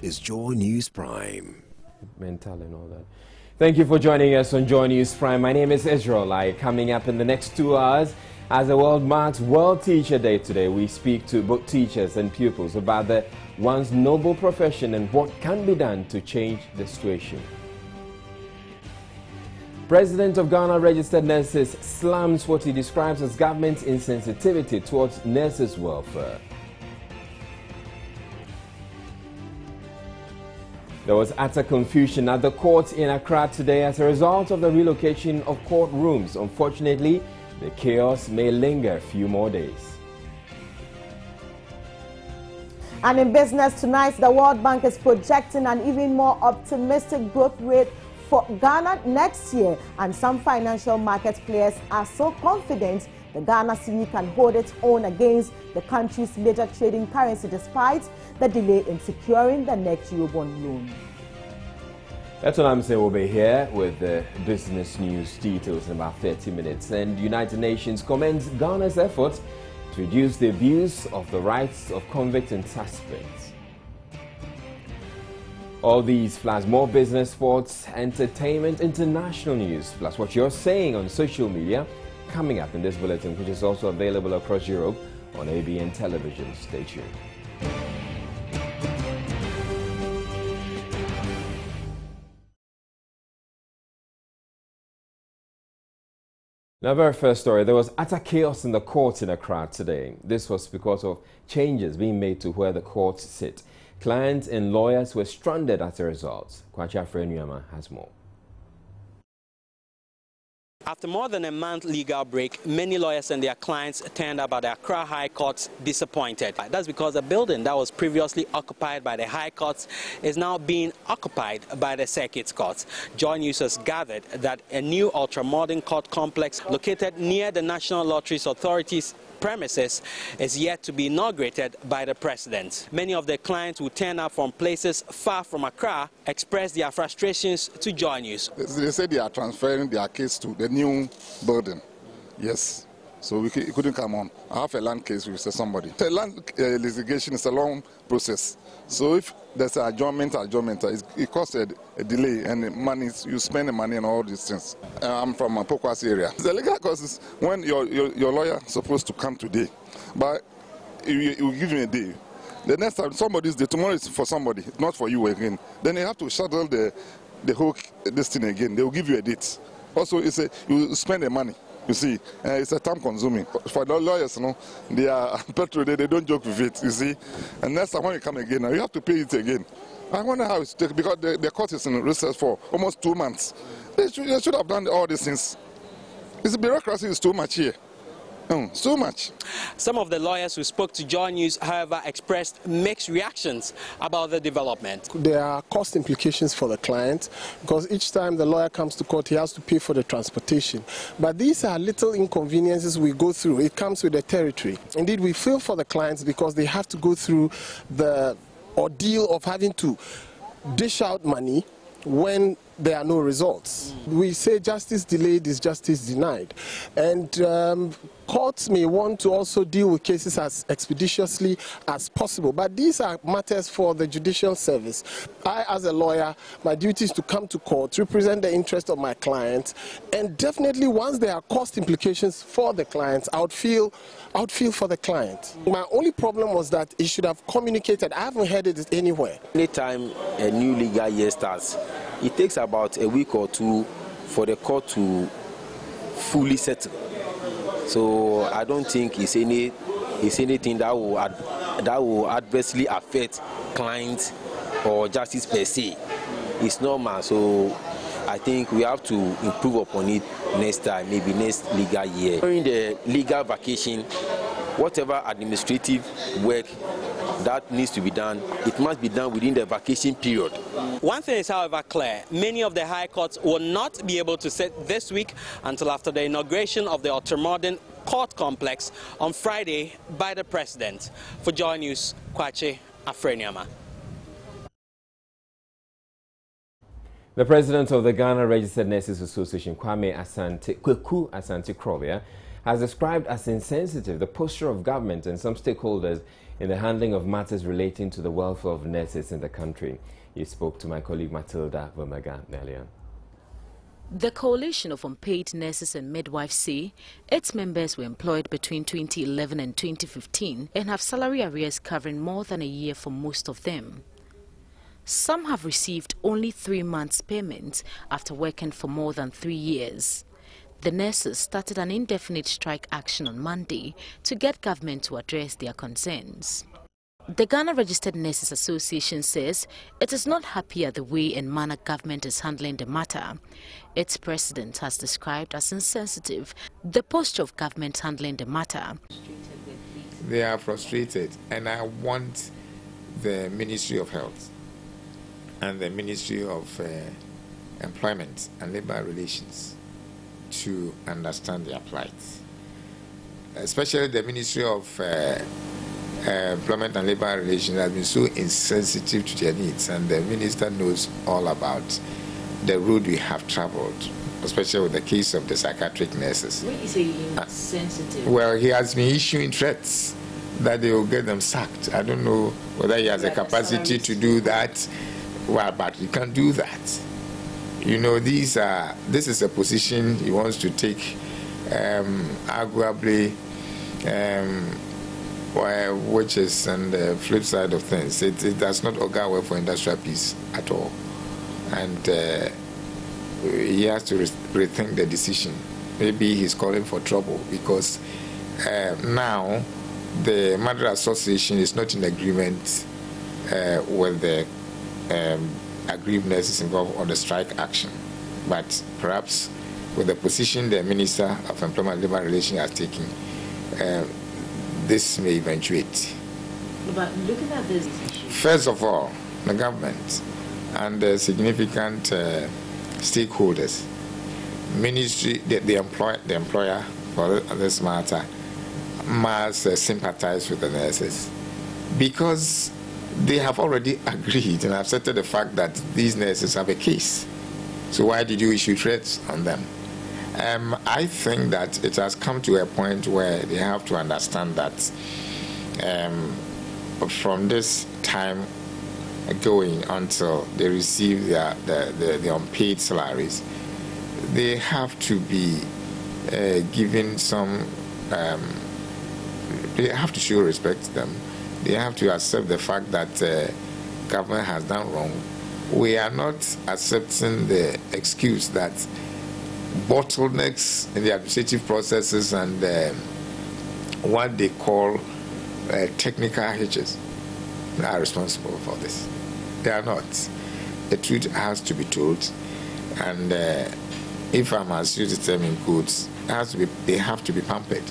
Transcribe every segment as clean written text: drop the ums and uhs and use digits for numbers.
is Joy News Prime. Mental and all that. Thank you for joining us on Joy News Prime. My name is Israel. Coming up in the next 2 hours, as the world marks World Teacher Day today, we speak to both teachers and pupils about the once noble profession and what can be done to change the situation. President of Ghana Registered Nurses slams what he describes as government's insensitivity towards nurses' welfare. There was utter confusion at the courts in Accra today as a result of the relocation of courtrooms. Unfortunately, the chaos may linger a few more days. And in business tonight, the World Bank is projecting an even more optimistic growth rate for Ghana next year, and some financial market players are so confident the Ghana cedi can hold its own against the country's major trading currency despite the delay in securing the next Eurobond loan. That's what I'm saying. We'll be here with the business news details in about 30 minutes. And United Nations commends Ghana's efforts to reduce the abuse of the rights of convicts and suspects. All these plus more business, sports, entertainment, international news, plus what you're saying on social media, coming up in this bulletin, which is also available across Europe on ABN television. Stay tuned. Now, very first story, there was utter chaos in the courts in Accra today. This was because of changes being made to where the courts sit. Clients and lawyers were stranded as a result. Kwacha Afreniama has more. After more than a month legal break, many lawyers and their clients turned up at the Accra High Court disappointed. That's because the building that was previously occupied by the High Courts is now being occupied by the Circuit Courts. Joy News has gathered that a new ultra-modern court complex located near the National Lotteries Authority's premises is yet to be inaugurated by the president. Many of the clients who turn up from places far from Accra expressed their frustrations to Joy News. They said they are transferring their case to the new building. Yes. So we couldn't come on. I have a land case with somebody. The land litigation is a long process. So if there's an adjournment, it costs a delay and money, you spend the money and all these things. I'm from a Pokwas area. The legal cost is when your lawyer is supposed to come today, but you give me a day. The next time somebody's day, tomorrow is for somebody, not for you again. Then you have to shuttle the whole this thing again. They will give you a date. Also, you spend the money. You see, it's a time consuming. For the lawyers, they are petrol, they don't joke with it, you see. And next time when you come again, you have to pay it again. I wonder how it's taken, because the court is in recess for almost 2 months. They should have done all these things. The bureaucracy is too much here. So much. Some of the lawyers who spoke to Joy News, however, expressed mixed reactions about the development. There are cost implications for the client because each time the lawyer comes to court, he has to pay for the transportation. But these are little inconveniences we go through. It comes with the territory. Indeed, we feel for the clients because they have to go through the ordeal of having to dish out money when there are no results. We say justice delayed is justice denied. And courts may want to also deal with cases as expeditiously as possible. But these are matters for the judicial service. I, as a lawyer, my duty is to come to court, represent the interest of my clients. And definitely once there are cost implications for the clients, I would feel for the client. My only problem was that it should have communicated. I haven't heard it anywhere. Anytime a new legal year starts, it takes about a week or two for the court to fully settle. So I don't think it's anything that will adversely affect clients or justice per se. It's normal. So I think we have to improve upon it next time, maybe next legal year. During the legal vacation, whatever administrative work that needs to be done, it must be done within the vacation period. One thing is, however, clear. Many of the high courts will not be able to sit this week until after the inauguration of the ultra-modern court complex on Friday by the president. For Joy News, Kwacha Afreniama. The president of the Ghana Registered Nurses Association, Kweku Asante Krobia, has described as insensitive the posture of government and some stakeholders in the handling of matters relating to the welfare of nurses in the country. He spoke to my colleague Matilda Vomaga earlier. The coalition of unpaid nurses and midwives say its members were employed between 2011 and 2015 and have salary arrears covering more than a year for most of them. Some have received only 3 months' payment after working for more than 3 years. The nurses started an indefinite strike action on Monday to get government to address their concerns. The Ghana Registered Nurses Association says it is not happy at the way and manner government is handling the matter. Its president has described as insensitive the posture of government handling the matter. They are frustrated, and I want the Ministry of Health and the Ministry of Employment and Labour Relations to understand their plight, especially the Ministry of Employment and Labour Relations has been so insensitive to their needs, and the minister knows all about the road we have travelled, especially with the case of the psychiatric nurses. When you say insensitive? Well, he has been issuing threats that they will get them sacked. I don't know whether he has the capacity to do that. Well, but he can't do that. You know, this is a position he wants to take, arguably, which is on the flip side of things. It does not augur well for industrial peace at all. And he has to rethink the decision. Maybe he's calling for trouble because now the Mother Association is not in agreement with the aggrieved nurses involved on the strike action. But perhaps with the position the Minister of Employment and Labour Relations has taken, this may eventuate. But looking at this issue, first of all, the government and the significant stakeholders, ministry, the employer for this matter, must sympathize with the nurses, because they have already agreed and accepted the fact that these nurses have a case. So why did you issue threats on them? I think that it has come to a point where they have to understand that from this time going until they receive the unpaid salaries, they have to be given some, they have to show respect to them. They have to accept the fact that government has done wrong. We are not accepting the excuse that bottlenecks in the administrative processes and what they call technical hitches are responsible for this. They are not. The truth has to be told, and if I must use the term in quotes, they have to be pampered.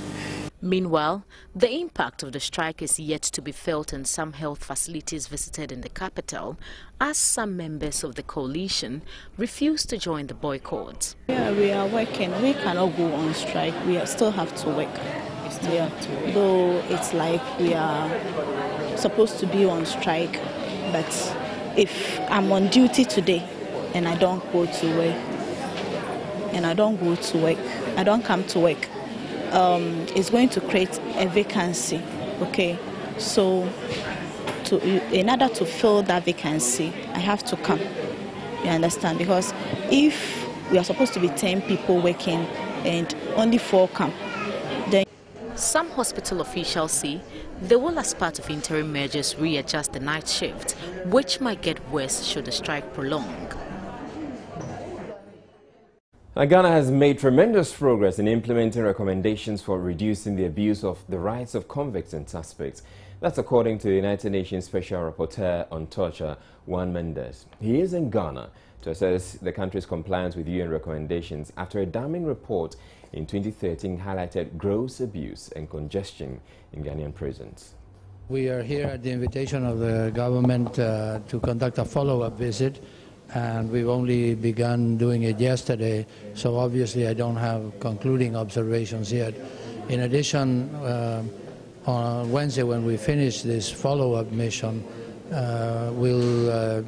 Meanwhile, the impact of the strike is yet to be felt in some health facilities visited in the capital, as some members of the coalition refuse to join the boycott. Yeah, we are working. We cannot go on strike. We still have to work. Though it's like we are supposed to be on strike, but if I'm on duty today and I don't go to work, I don't come to work, it's going to create a vacancy. Okay, so in order to fill that vacancy, I have to come. You understand? Because if we are supposed to be 10 people working and only 4 come, then some hospital officials say they will, as part of interim measures, readjust the night shift, which might get worse should the strike prolong. Ghana has made tremendous progress in implementing recommendations for reducing the abuse of the rights of convicts and suspects. That's according to the United Nations Special Rapporteur on Torture, Juan Mendes. He is in Ghana to assess the country's compliance with UN recommendations after a damning report in 2013 highlighted gross abuse and congestion in Ghanaian prisons. We are here at the invitation of the government to conduct a follow-up visit, and we've only begun doing it yesterday, so obviously I don't have concluding observations yet. In addition, on Wednesday when we finish this follow-up mission, we'll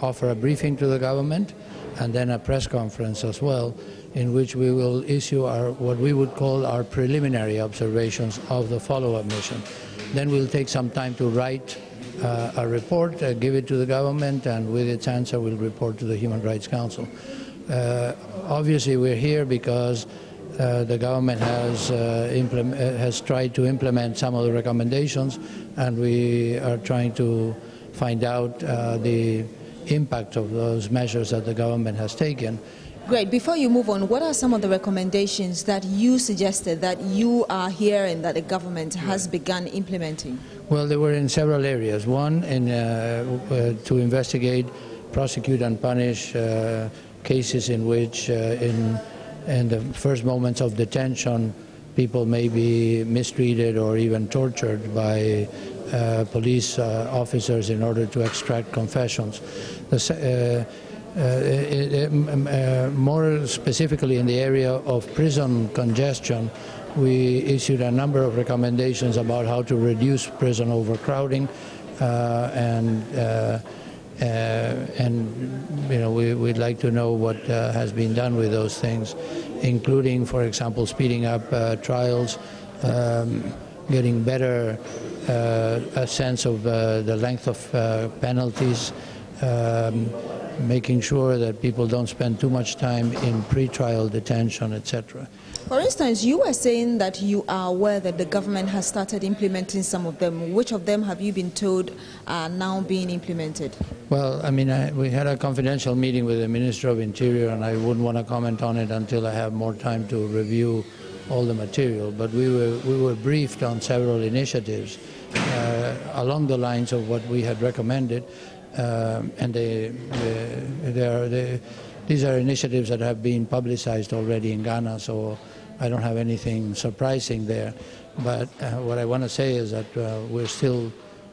offer a briefing to the government and then a press conference as well, in which we will issue what we would call our preliminary observations of the follow-up mission. Then we'll take some time to write a report, give it to the government, and with its answer we'll report to the Human Rights Council. Obviously we're here because the government has tried to implement some of the recommendations, and we are trying to find out the impact of those measures that the government has taken. Great. Before you move on, what are some of the recommendations that you suggested that you are hearing that the government has begun implementing? Well, they were in several areas. One, to investigate, prosecute and punish cases in which in the first moments of detention people may be mistreated or even tortured by police officers in order to extract confessions. More specifically in the area of prison congestion, we issued a number of recommendations about how to reduce prison overcrowding, and we'd like to know what has been done with those things, including, for example, speeding up trials, getting better a sense of the length of penalties, making sure that people don't spend too much time in pre-trial detention, etc. For instance, you were saying that you are aware that the government has started implementing some of them. Which of them have you been told are now being implemented? Well, I mean, we had a confidential meeting with the Minister of Interior, and I wouldn't want to comment on it until I have more time to review all the material. But we were briefed on several initiatives along the lines of what we had recommended. And these are initiatives that have been publicized already in Ghana, so I don't have anything surprising there. But what I want to say is that we're still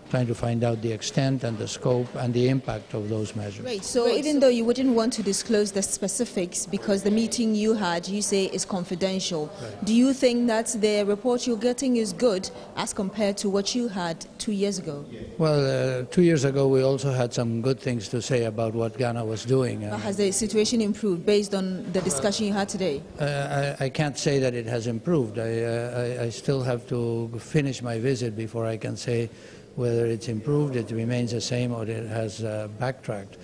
trying to find out the extent and the scope and the impact of those measures. Right. So even though you wouldn't want to disclose the specifics because the meeting you had, you say, is confidential, right, do you think that the report you're getting is good as compared to what you had 2 years ago? Well, 2 years ago we also had some good things to say about what Ghana was doing. Has the situation improved based on the discussion you had today? I can't say that it has improved. I still have to finish my visit before I can say whether it's improved, it remains the same, or it has backtracked.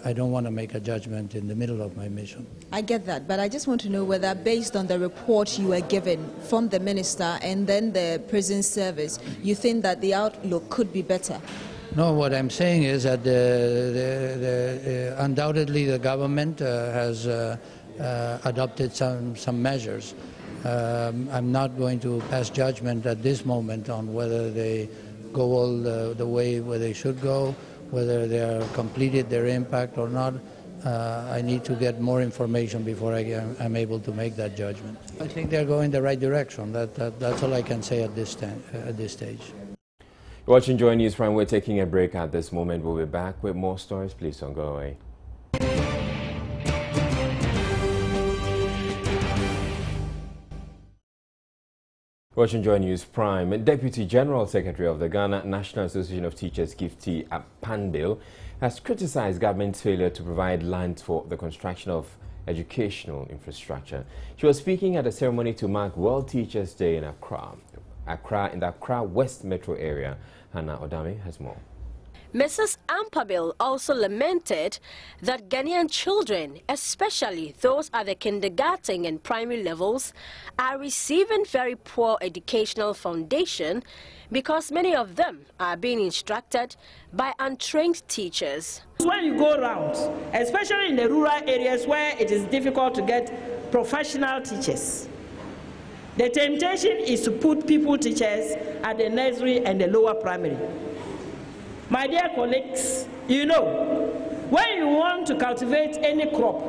I don't want to make a judgment in the middle of my mission. I get that, but I just want to know whether, based on the report you were given from the minister and then the prison service, you think that the outlook could be better? No, what I'm saying is that undoubtedly the government has adopted some measures. I'm not going to pass judgment at this moment on whether they go all the way where they should go, whether they are completed their impact or not. I need to get more information before I'm able to make that judgment. I think they're going the right direction. That's all I can say at this stage. You're watching Joy News Prime. We're taking a break at this moment. We'll be back with more stories. Please don't go away. Watching Joy News Prime, Deputy General Secretary of the Ghana National Association of Teachers, Gifty Panbil, has criticized government's failure to provide land for the construction of educational infrastructure. She was speaking at a ceremony to mark World Teachers Day in Accra in the Accra West Metro area. Hannah Odame has more. Mrs. Ampabil also lamented that Ghanaian children, especially those at the kindergarten and primary levels, are receiving very poor educational foundation because many of them are being instructed by untrained teachers. When you go around, especially in the rural areas where it is difficult to get professional teachers, the temptation is to put people teachers at the nursery and the lower primary. My dear colleagues, you know, when you want to cultivate any crop,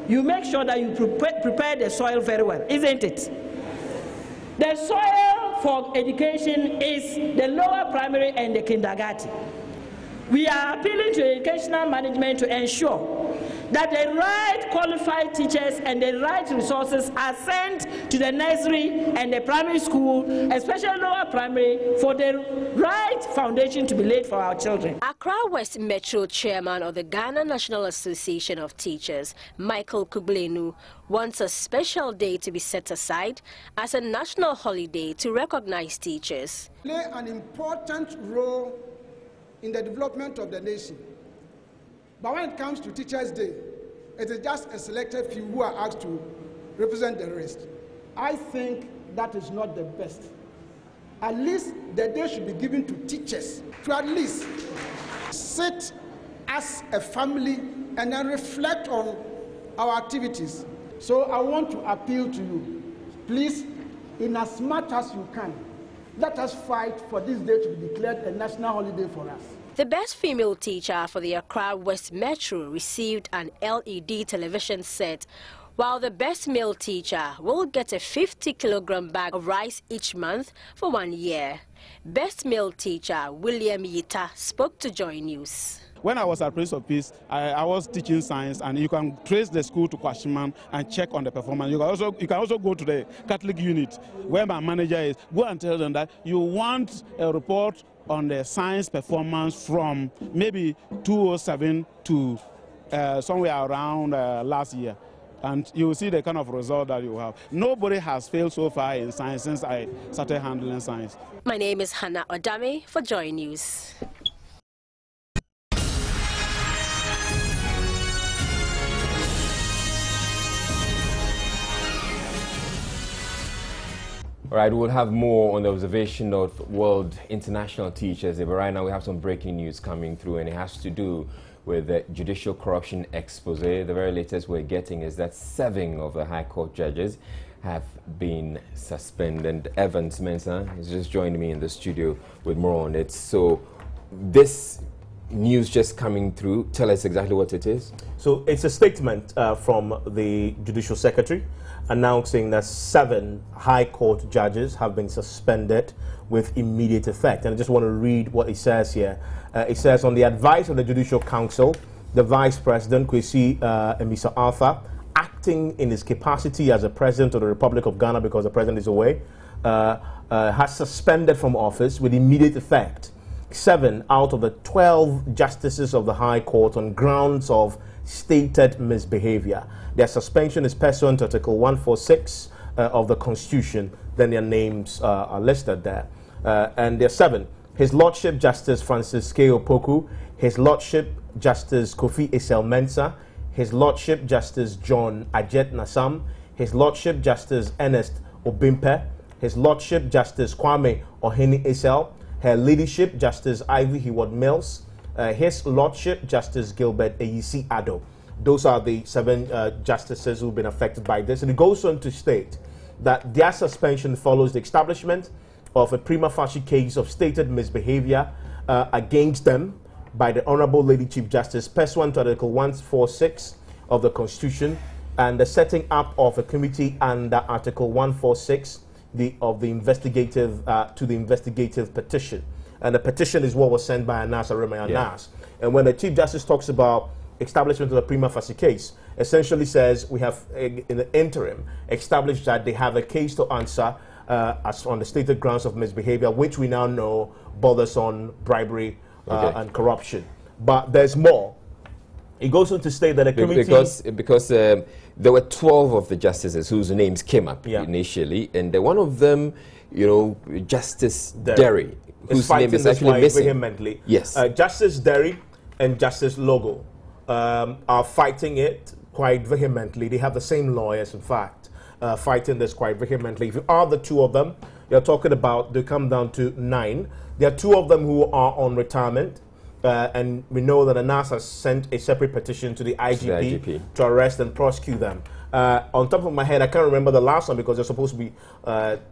you make sure that you prepare the soil very well, isn't it? The soil for education is the lower primary and the kindergarten. We are appealing to educational management to ensure that the right qualified teachers and the right resources are sent to the nursery and the primary school, especially lower primary, for the right foundation to be laid for our children. Accra West Metro Chairman of the Ghana National Association of Teachers, Michael Kublenu, wants a special day to be set aside as a national holiday to recognize teachers. Play an important role in the development of the nation. But when it comes to Teachers' Day, it is just a selected few who are asked to represent the rest. I think that is not the best. At least the day should be given to teachers to at least sit as a family and then reflect on our activities. So I want to appeal to you, please, in as much as you can, let us fight for this day to be declared a national holiday for us. The best female teacher for the Accra West Metro received an LED television set, while the best male teacher will get a 50-kilogram bag of rice each month for 1 year. Best male teacher William Yita spoke to Joy News. When I was at Prince of Peace, I was teaching science, and you can trace the school to Kwashiman and check on the performance. You can also go to the Catholic unit where my manager is. Go and tell them that you want a report on the science performance from maybe 2007 to somewhere around last year. And you will see the kind of result that you have. Nobody has failed so far in science since I started handling science. My name is Hannah Odame for Joy News. All right, we'll have more on the observation of World International Teachers Day, but right now we have some breaking news coming through, and it has to do with the Judicial Corruption Expose. The very latest we're getting is that 7 of the High Court judges have been suspended. And Evans Mensah has just joined me in the studio with more on it. So this news just coming through, tell us exactly what it is. So it's a statement from the Judicial Secretary announcing that 7 High Court judges have been suspended with immediate effect. And I just want to read what it says here. It says, on the advice of the Judicial Council, the Vice President, Kwesi Mr. Arthur, acting in his capacity as a President of the Republic of Ghana because the President is away, has suspended from office with immediate effect 7 out of the 12 justices of the High Court on grounds of stated misbehavior. Their suspension is pursuant to Article 146 of the Constitution. Then their names are listed there. And there are 7. His Lordship Justice Francis K. Opoku, His Lordship Justice Kofi Esel Mensah, His Lordship Justice John Ajet Nassam, His Lordship Justice Ernest Obimpe, His Lordship Justice Kwame Ohene Esel, Her Ladyship Justice Ivy Heward Mills, His Lordship Justice Gilbert Eyisi Ado. Those are the 7 justices who've been affected by this. And it goes on to state that their suspension follows the establishment of a prima facie case of stated misbehavior against them by the Honorable Lady Chief Justice pursuant to Article 146 of the Constitution, and the setting up of a committee under Article 146 of the investigative to the investigative petition. And the petition is what was sent by Anas Aremaya Anas. And when the Chief Justice talks about establishment of a prima facie case, essentially says we have in the interim established that they have a case to answer as on the stated grounds of misbehavior, which we now know borders on bribery and corruption. But there's more. It goes on to state that a committee... Because there were 12 of the justices whose names came up initially, and one of them, you know, Justice Derry, whose name is actually missing. Vehemently. Yes. Justice Derry and Justice Logo are fighting it quite vehemently. They have the same lawyers, in fact, fighting this quite vehemently. If you add the 2 of them, you're talking about, they come down to 9. There are 2 of them who are on retirement. And we know that Anas has sent a separate petition to the IGP to arrest and prosecute them. On top of my head, I can't remember the last one because there's supposed to be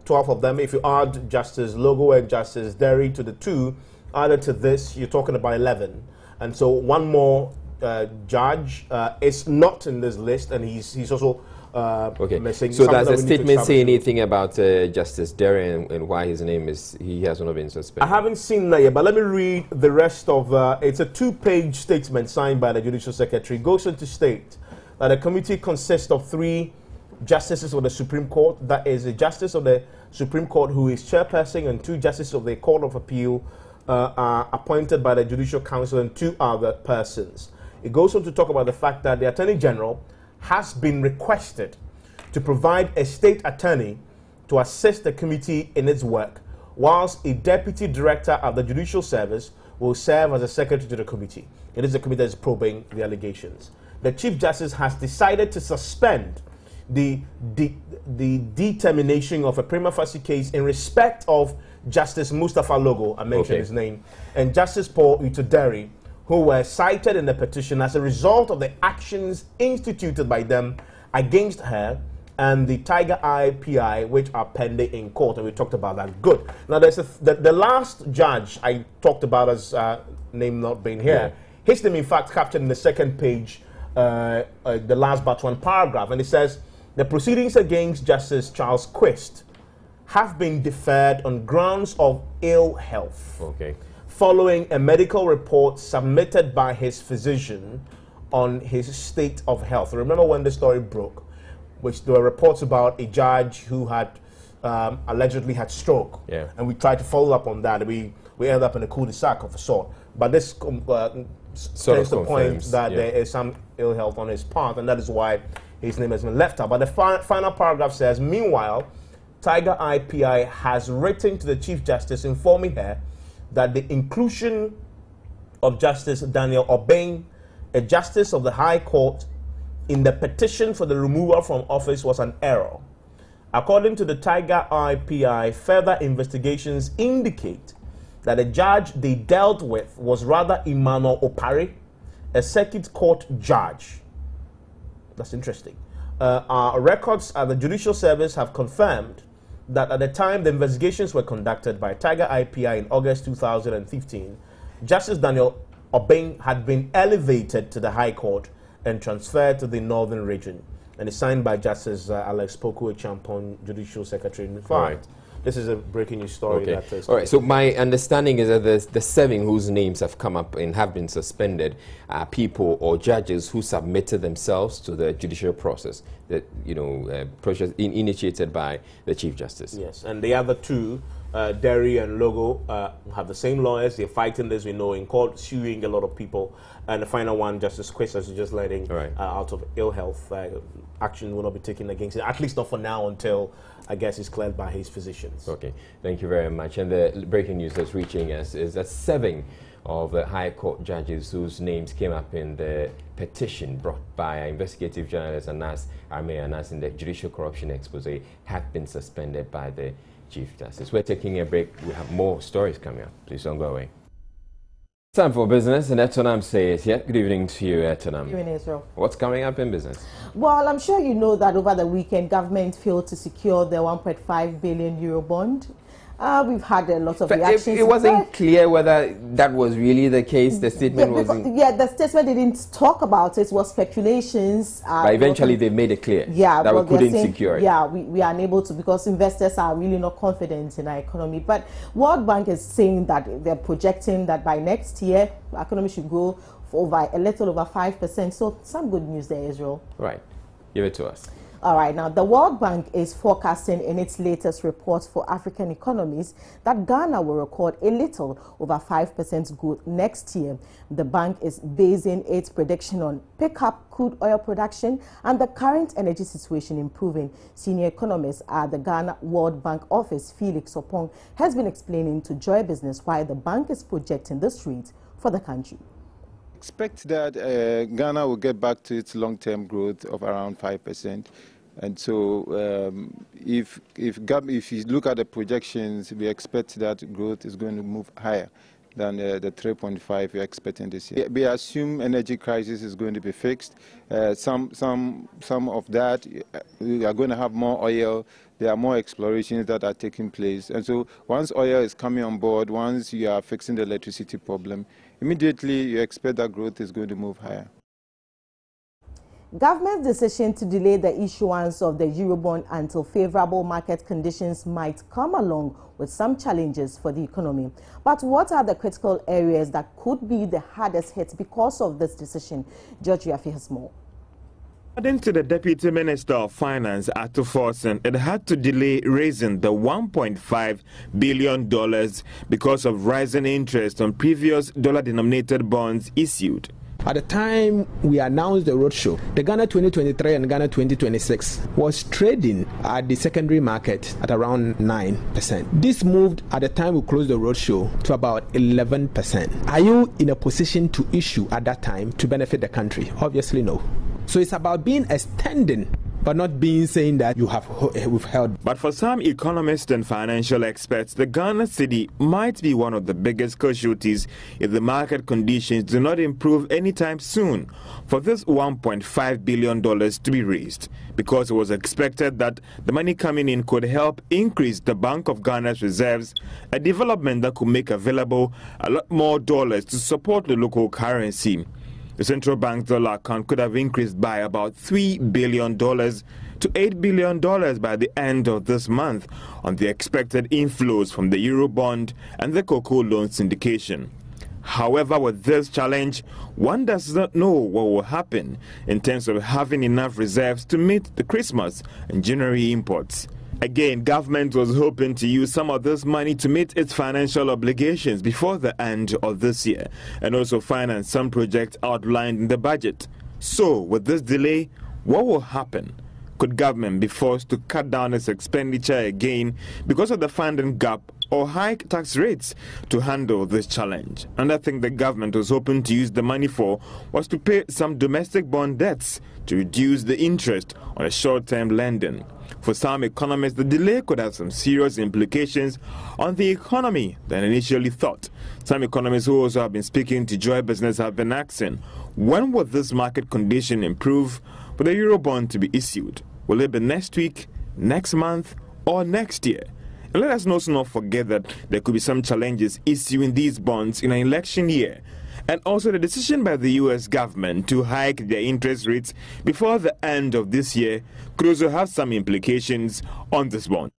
12 of them. If you add Justice Logo and Justice Derry to the 2, added to this, you're talking about 11. And so one more judge is not in this list, and he's also missing. So does the statement say anything about Justice Derry and why his name is, he has not been suspended? I haven't seen that yet, but let me read the rest of, it's a 2-page statement signed by the Judicial Secretary. It goes on to state that the committee consists of 3 justices of the Supreme Court. That is a justice of the Supreme Court who is chairperson, and 2 justices of the Court of Appeal are appointed by the Judicial Council, and 2 other persons. It goes on to talk about the fact that the Attorney General has been requested to provide a state attorney to assist the committee in its work, whilst a deputy director of the Judicial Service will serve as a secretary to the committee. It is the committee that is probing the allegations. The Chief Justice has decided to suspend the determination of a prima facie case in respect of Justice Mustafa Logo, I mentioned his name, and Justice Paul Utoderi, who were cited in the petition as a result of the actions instituted by them against her and the Tiger Eye PI, which are pending in court, and we talked about that. Good. Now, there's the last judge I talked about, as name not being here. His name, in fact, captured in the second page, the last but one paragraph, and it says, the proceedings against Justice Charles Quist have been deferred on grounds of ill health, following a medical report submitted by his physician on his state of health. Remember when the story broke, which there were reports about a judge who had allegedly had stroke, and we tried to follow up on that. We ended up in a cul-de-sac of a sort, but this takes the point that there is some ill health on his part, and that is why his name has been left out. But the final paragraph says, meanwhile, Tiger Eye PI has written to the Chief Justice informing her that the inclusion of Justice Daniel Obeng, a justice of the High Court, in the petition for the removal from office was an error. According to the Tiger Eye PI, further investigations indicate that the judge they dealt with was rather Emmanuel Opare, a circuit court judge. That's interesting. Our records at the Judicial Service have confirmed that at the time the investigations were conducted by Tiger Eye PI in August 2015, Justice Daniel Obeng had been elevated to the High Court and transferred to the Northern Region, and it's signed by Justice Alex Poku-Champon, Judicial Secretary. In fact, this is a breaking news story. That is all right. So my understanding is that the 7 whose names have come up and have been suspended are people or judges who submitted themselves to the judicial process, that process initiated by the Chief Justice. Yes, and the other 2, Derry and Logo, have the same lawyers. They're fighting this, we know, in court, suing a lot of people. And the final one, Justice Quist, is just letting out of ill health. Action will not be taken against him, at least not for now, until I guess it's cleared by his physicians. Okay, thank you very much. And the breaking news that's reaching us is that 7 of the High Court judges whose names came up in the petition brought by investigative journalist Anas Anas in the Judicial Corruption Expose have been suspended by the Chief Justice. We're taking a break. We have more stories coming up. Please don't go away. Time for business, and Etonam says, good evening to you, Etonam. Good evening, Israel. What's coming up in business? Well, I'm sure you know that over the weekend, government failed to secure the 1.5 billion euro bond. We've had a lot of reactions. It wasn't clear whether that was really the case. The statement wasn't... Yeah, the statement didn't talk about it. It was speculations. But eventually they made it clear that we couldn't secure it. Yeah, we are unable to, because investors are really not confident in our economy. But World Bank is saying that they're projecting that by next year, our economy should grow for a little over 5%. So some good news there, Israel. Right. Give it to us. All right, now the World Bank is forecasting in its latest report for African economies that Ghana will record a little over 5% growth next year. The bank is basing its prediction on pick-up crude oil production and the current energy situation improving. Senior economist at the Ghana World Bank office, Felix Opong, has been explaining to Joy Business why the bank is projecting this rate for the country. Expect that Ghana will get back to its long-term growth of around 5%. And so if you look at the projections, we expect that growth is going to move higher than the 3.5 we're expecting this year. We assume energy crisis is going to be fixed. Some of that, we are going to have more oil. There are more explorations that are taking place. And so once oil is coming on board, once you are fixing the electricity problem, immediately you expect that growth is going to move higher. Government's decision to delay the issuance of the Eurobond until favorable market conditions might come along with some challenges for the economy. But what are the critical areas that could be the hardest hit because of this decision? George Yafi has more. According to the Deputy Minister of Finance, Ato Forson, it had to delay raising the $1.5 billion because of rising interest on previous dollar-denominated bonds issued. At the time we announced the roadshow, the Ghana 2023 and Ghana 2026 was trading at the secondary market at around 9%. This moved at the time we closed the roadshow to about 11%. Are you in a position to issue at that time to benefit the country? Obviously no. So it's about being extending, but not being saying that you have withheld. But for some economists and financial experts, the Ghana cedi might be one of the biggest casualties if the market conditions do not improve anytime soon for this $1.5 billion to be raised, because it was expected that the money coming in could help increase the Bank of Ghana's reserves, a development that could make available a lot more dollars to support the local currency. The central bank's dollar account could have increased by about $3 billion to $8 billion by the end of this month on the expected inflows from the Eurobond and the cocoa loan syndication. However, with this challenge, one does not know what will happen in terms of having enough reserves to meet the Christmas and January imports. Again, government was hoping to use some of this money to meet its financial obligations before the end of this year and also finance some projects outlined in the budget. So, with this delay, what will happen? Could government be forced to cut down its expenditure again because of the funding gap or hike tax rates to handle this challenge? Another thing the government was hoping to use the money for was to pay some domestic bond debts to reduce the interest on a short-term lending. For some economists, the delay could have some serious implications on the economy than initially thought. Some economists who also have been speaking to Joy Business have been asking, when will this market condition improve for the Eurobond to be issued? Will it be next week, next month, or next year? And let us also not forget that there could be some challenges issuing these bonds in an election year. And also the decision by the U.S. government to hike their interest rates before the end of this year could also have some implications on this bond.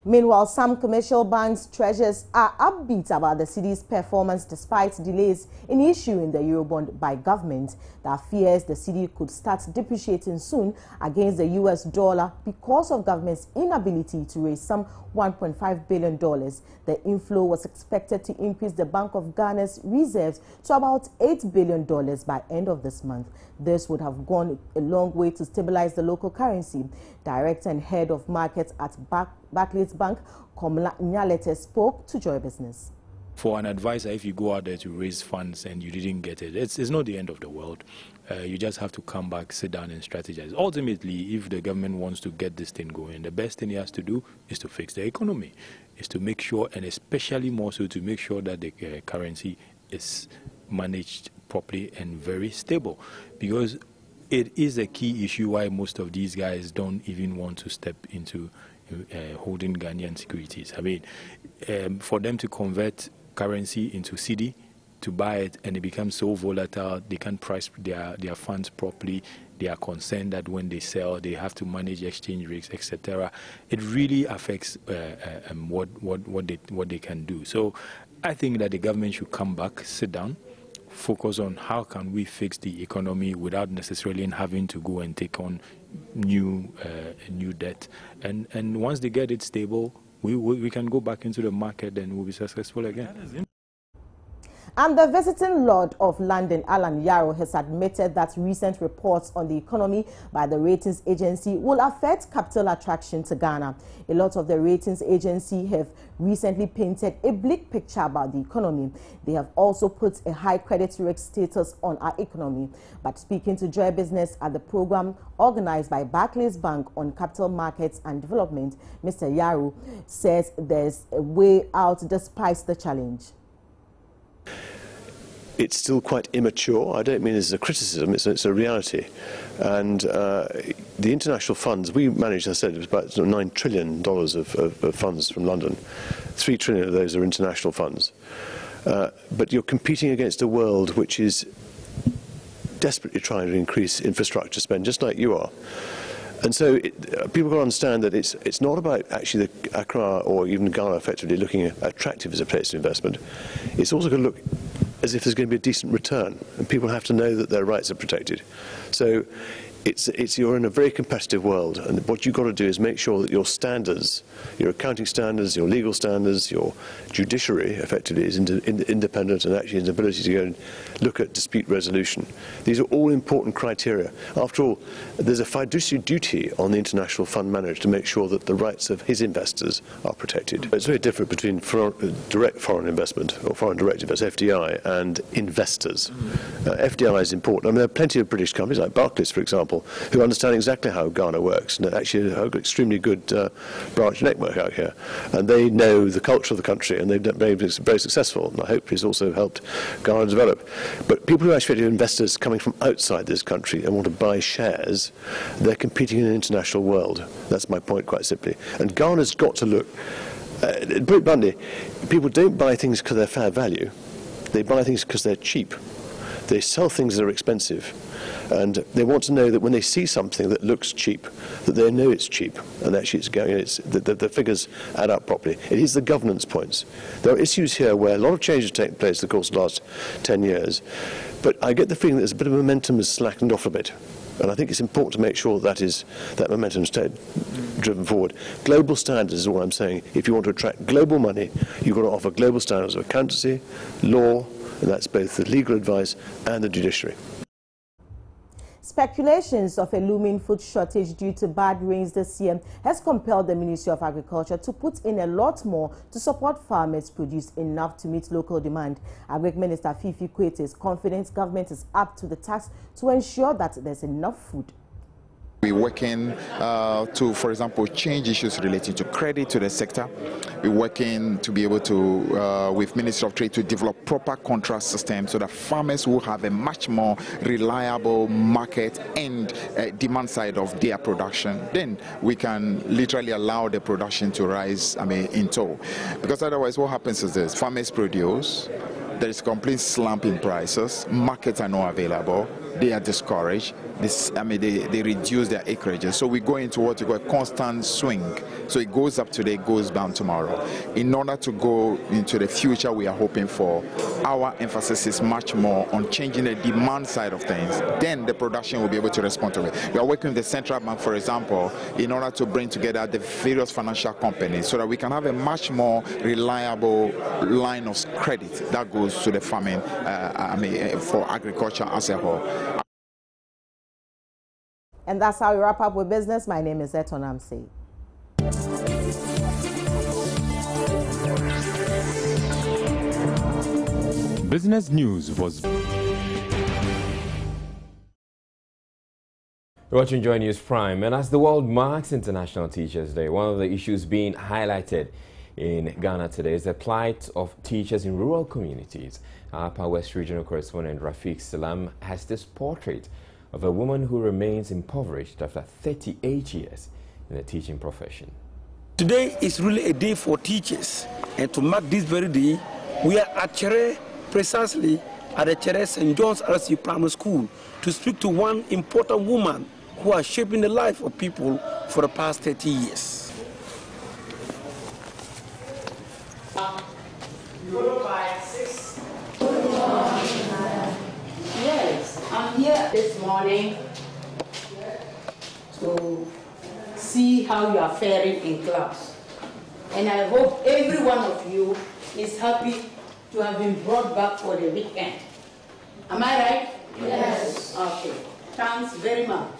Meanwhile, some commercial banks' treasurers are upbeat about the city's performance despite delays in issuing the Eurobond by government. There are fears the city could start depreciating soon against the US dollar because of government's inability to raise some $1.5 billion. The inflow was expected to increase the Bank of Ghana's reserves to about $8 billion by end of this month. This would have gone a long way to stabilize the local currency. Director and head of markets at Barclays Bank, Komla Nyalete, spoke to Joy Business. For an advisor, if you go out there to raise funds and you didn't get it, it's not the end of the world. You just have to come back, sit down and strategize. Ultimately, if the government wants to get this thing going, the best thing he has to do is to fix the economy, is to make sure, and especially more so to make sure that the currency is managed properly and very stable, because it is a key issue why most of these guys don't even want to step into holding Ghanaian securities. I mean, for them to convert currency into cedi, to buy it, and it becomes so volatile, they can't price their funds properly. They are concerned that when they sell, they have to manage exchange rates, etc. It really affects what they can do. So I think that the government should come back, sit down, focus on how can we fix the economy without necessarily having to go and take on new debt. And once they get it stable, we can go back into the market and we'll be successful again. And the visiting Lord of London, Alan Yarrow, has admitted that recent reports on the economy by the ratings agency will affect capital attraction to Ghana. A lot of the ratings agency have recently painted a bleak picture about the economy. They have also put a high credit risk status on our economy. But speaking to Joy Business at the program organized by Barclays Bank on capital markets and development, Mr. Yarrow says there's a way out despite the challenge. It's still quite immature. I don't mean this as a criticism, it's a reality. And the international funds, we managed, as I said, it was about $9 trillion of funds from London. 3 trillion of those are international funds. But you're competing against a world which is desperately trying to increase infrastructure spend, just like you are. And so people got to understand that it's not about actually the Accra or even Ghana effectively looking attractive as a place of investment. It's also going to look as if there's going to be a decent return, and people have to know that their rights are protected. So you're in a very competitive world, and what you've got to do is make sure that your standards, your accounting standards, your legal standards, your judiciary effectively is independent and actually has the ability to go and look at dispute resolution. These are all important criteria. After all, there's a fiduciary duty on the international fund manager to make sure that the rights of his investors are protected. It's very different between direct foreign investment or foreign direct investment, FDI, and investors. FDI is important. I mean, there are plenty of British companies like Barclays, for example, who understand exactly how Ghana works, and actually have an extremely good branch network out here. And they know the culture of the country, and they've been very successful, and I hope it's also helped Ghana develop. But people who actually are investors coming from outside this country and want to buy shares, they're competing in an international world. That's my point, quite simply. And Ghana's got to look, put it bluntly, people don't buy things because they're fair value. They buy things because they're cheap. They sell things that are expensive. And they want to know that when they see something that looks cheap, that they know it's cheap, and actually the figures add up properly. It is the governance points. There are issues here where a lot of changes take place in the course of the last 10 years, but I get the feeling that there's a bit of momentum has slackened off a bit. And I think it's important to make sure that momentum is driven forward. Global standards is what I'm saying. If you want to attract global money, you've got to offer global standards of accountancy, law, and that's both the legal advice and the judiciary. Speculations of a looming food shortage due to bad rains this year has compelled the Ministry of Agriculture to put in a lot more to support farmers produce enough to meet local demand. Agri Minister Fifi Kwete is confident government is up to the task to ensure that there's enough food. We're working to, for example, change issues relating to credit to the sector. We're working to be able to, with Ministry of Trade, to develop proper contract systems so that farmers will have a much more reliable market and demand side of their production. Then we can literally allow the production to rise, in tow. Because otherwise what happens is this: farmers produce, there is complete slump in prices, markets are not available, they are discouraged, they reduce their acreages. So we go into what we call a constant swing. So it goes up today, goes down tomorrow. In order to go into the future we are hoping for, our emphasis is much more on changing the demand side of things. Then the production will be able to respond to it. We are working with the central bank, for example, in order to bring together the various financial companies so that we can have a much more reliable line of credit that goes to the farming, for agriculture as a whole. And that's how we wrap up with business. My name is Eton Amsey. Business News was... You're watching Joy News Prime, and as the world marks International Teachers Day, one of the issues being highlighted in Ghana today is the plight of teachers in rural communities. Our Upper West Regional Correspondent Rafiq Salam has this portrait of a woman who remains impoverished after 38 years in the teaching profession. Today is really a day for teachers, and to mark this very day, we are at Chere, precisely at the Chere St. John's RC Primary School, to speak to one important woman who has shaped the life of people for the past 30 years. Yes, I'm here this morning to see how you are faring in class. And I hope every one of you is happy to have been brought back for the weekend. Am I right? Yes. Okay. Thanks very much.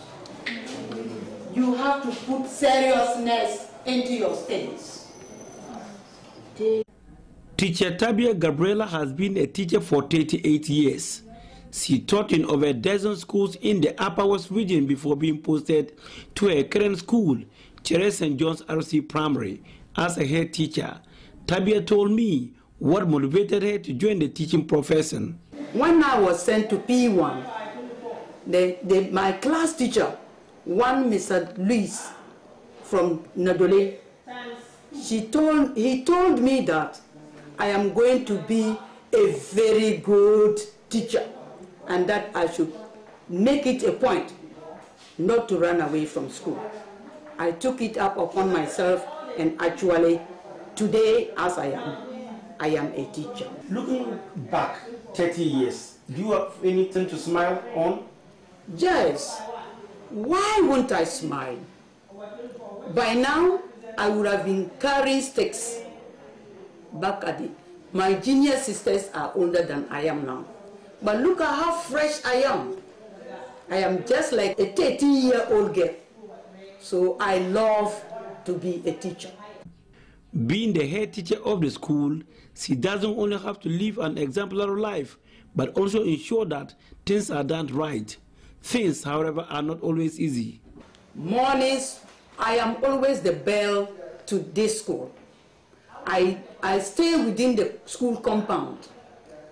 You have to put seriousness into your studies. Teacher Tabia Gabriela has been a teacher for 38 years. She taught in over a dozen schools in the Upper West region before being posted to her current school, Chere St. John's RC Primary, as a head teacher. Tabia told me what motivated her to join the teaching profession. When I was sent to P1, my class teacher, one Mr. Luis from Nadole, he told me that I am going to be a very good teacher and that I should make it a point not to run away from school. I took it up upon myself, and actually today, as I am, I am a teacher. Looking back 30 years, do you have anything to smile on? Yes. Why won't I smile? By now, I would have been carrying sticks back at it. My junior sisters are older than I am now. But look at how fresh I am. I am just like a 13-year-old girl. So I love to be a teacher. Being the head teacher of the school, she doesn't only have to live an exemplary life, but also ensure that things are done right. Things, however, are not always easy. Mornings, I am always the bell to this school. I stay within the school compound,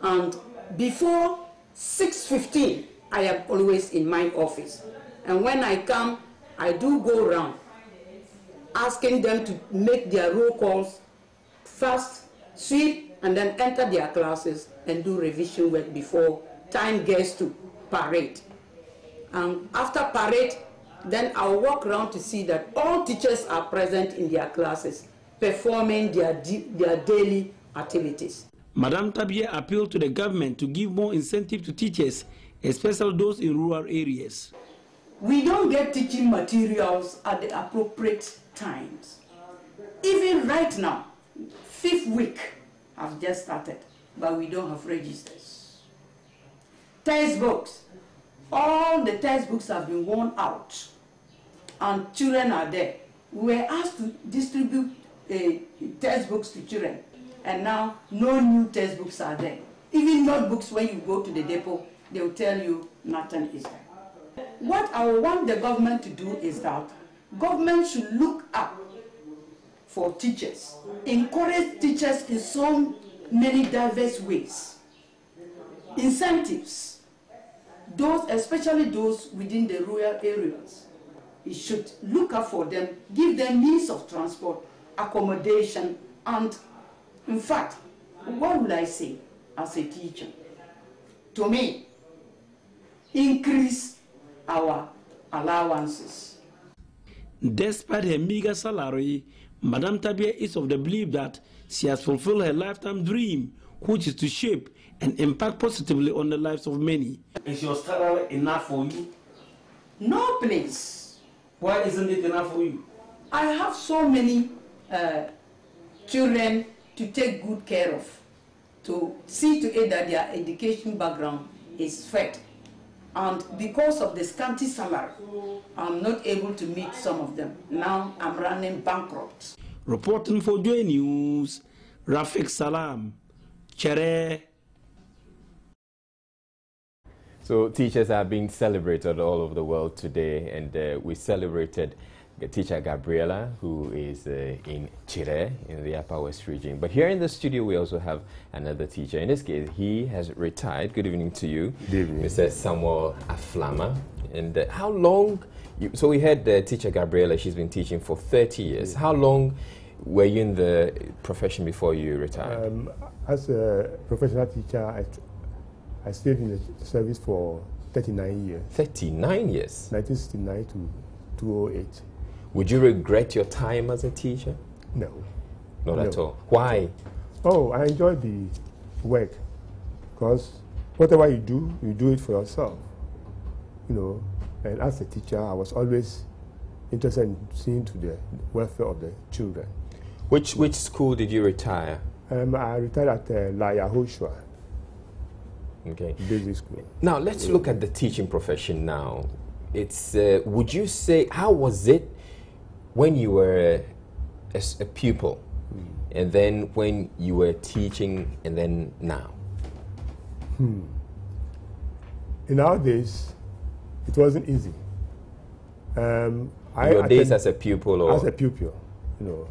and before 6:15, I am always in my office. And when I come, I do go around asking them to make their roll calls fast, sweep, and then enter their classes and do revision work before time gets to parade. And after parade, then I'll walk around to see that all teachers are present in their classes, performing their daily activities. Madam Tabie appealed to the government to give more incentive to teachers, especially those in rural areas. We don't get teaching materials at the appropriate times. Even right now, 5th week has just started, but we don't have registers. Textbooks, all the textbooks have been worn out, and children are there. We were asked to distribute textbooks to children, and now no new textbooks are there. Even notebooks, when you go to the depot, they will tell you nothing is there. What I want the government to do is that government should look up for teachers, encourage teachers in so many diverse ways. Incentives, those, especially those within the rural areas, it should look up for them, give them means of transport, accommodation, and in fact, what would I say as a teacher? To me, increase our allowances. Despite her meager salary, Madam Tabie is of the belief that she has fulfilled her lifetime dream, which is to shape and impact positively on the lives of many. Is your salary enough for you? No, please. Why isn't it enough for you? I have so many children to take good care of, to see to it that their education background is fed. And because of the scanty salary, I'm not able to meet some of them. Now I'm running bankrupt. Reporting for Joy News, Rafik Salam, Chere. So teachers are being celebrated all over the world today, and we celebrated teacher Gabriela, who is in Chire, in the Upper West region. But here in the studio, we also have another teacher. In this case, he has retired. Good evening to you. Good evening. Mr. Samuel Aflama. And how long, so we had teacher Gabriela, she's been teaching for 30 years. How long were you in the profession before you retired? As a professional teacher, I stayed in the service for 39 years. 39 years? 1969 to 2008. Would you regret your time as a teacher? No. Not at all. Why? Oh, I enjoy the work, because whatever you do it for yourself. You know, and as a teacher, I was always interested in seeing to the welfare of the children. Which school did you retire? I retired at La Yahushua. Okay. Basic school. Now let's look at the teaching profession now. It's would you say, how was it when you were a pupil, and then when you were teaching, and then now? In our days, it wasn't easy. Your days as a pupil, or? As a pupil, you know,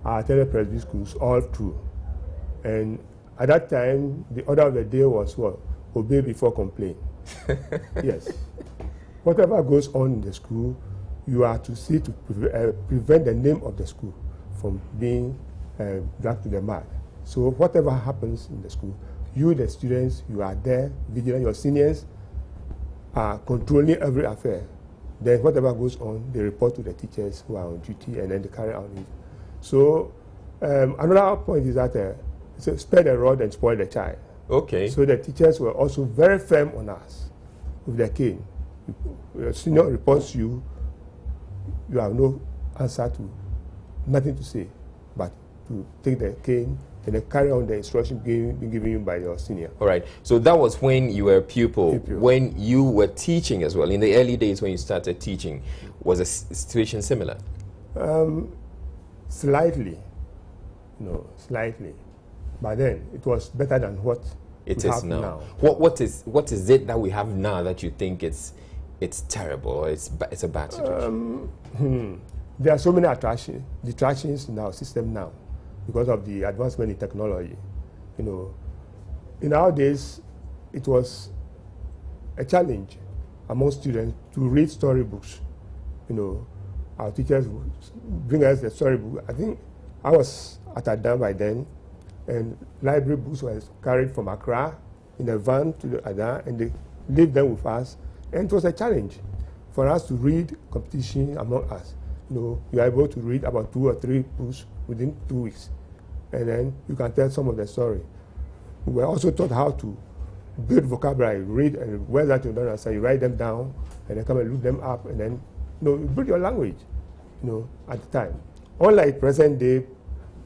I attended Presby schools all through, and at that time, the order of the day was what? Obey before complain. Yes. Whatever goes on in the school, you are to see to prevent the name of the school from being dragged to the mud. So whatever happens in the school, you, the students, you are there, vigilant. Your seniors are controlling every affair. Then whatever goes on, they report to the teachers who are on duty, and then they carry out it. So another point is that spare the rod and spoil the child. Okay. So the teachers were also very firm on us with their cane. Your senior reports you have no answer to, nothing to say, but to take the cane and then carry on the instruction being given you by your senior. All right. So that was when you were a pupil. When you were teaching as well, in the early days when you started teaching, was the situation similar? Slightly. No, slightly. But then it was better than what it we is have now. What is it that we have now that you think it's terrible or it's a bad situation? There are so many detractions in our system now because of the advancement in technology. You know, in our days, it was a challenge among students to read storybooks. You know, our teachers would bring us the storybook. I think I was at Adam by then, and library books were carried from Accra in a van to the Adam, and they leave them with us. And it was a challenge for us to read competition among us. You know, you are able to read about 2 or 3 books within 2 weeks, and then you can tell some of the story. We were also taught how to build vocabulary, read and words that you don't understand, you write them down, and then come and look them up, and then you build your language. You know, at the time, unlike present day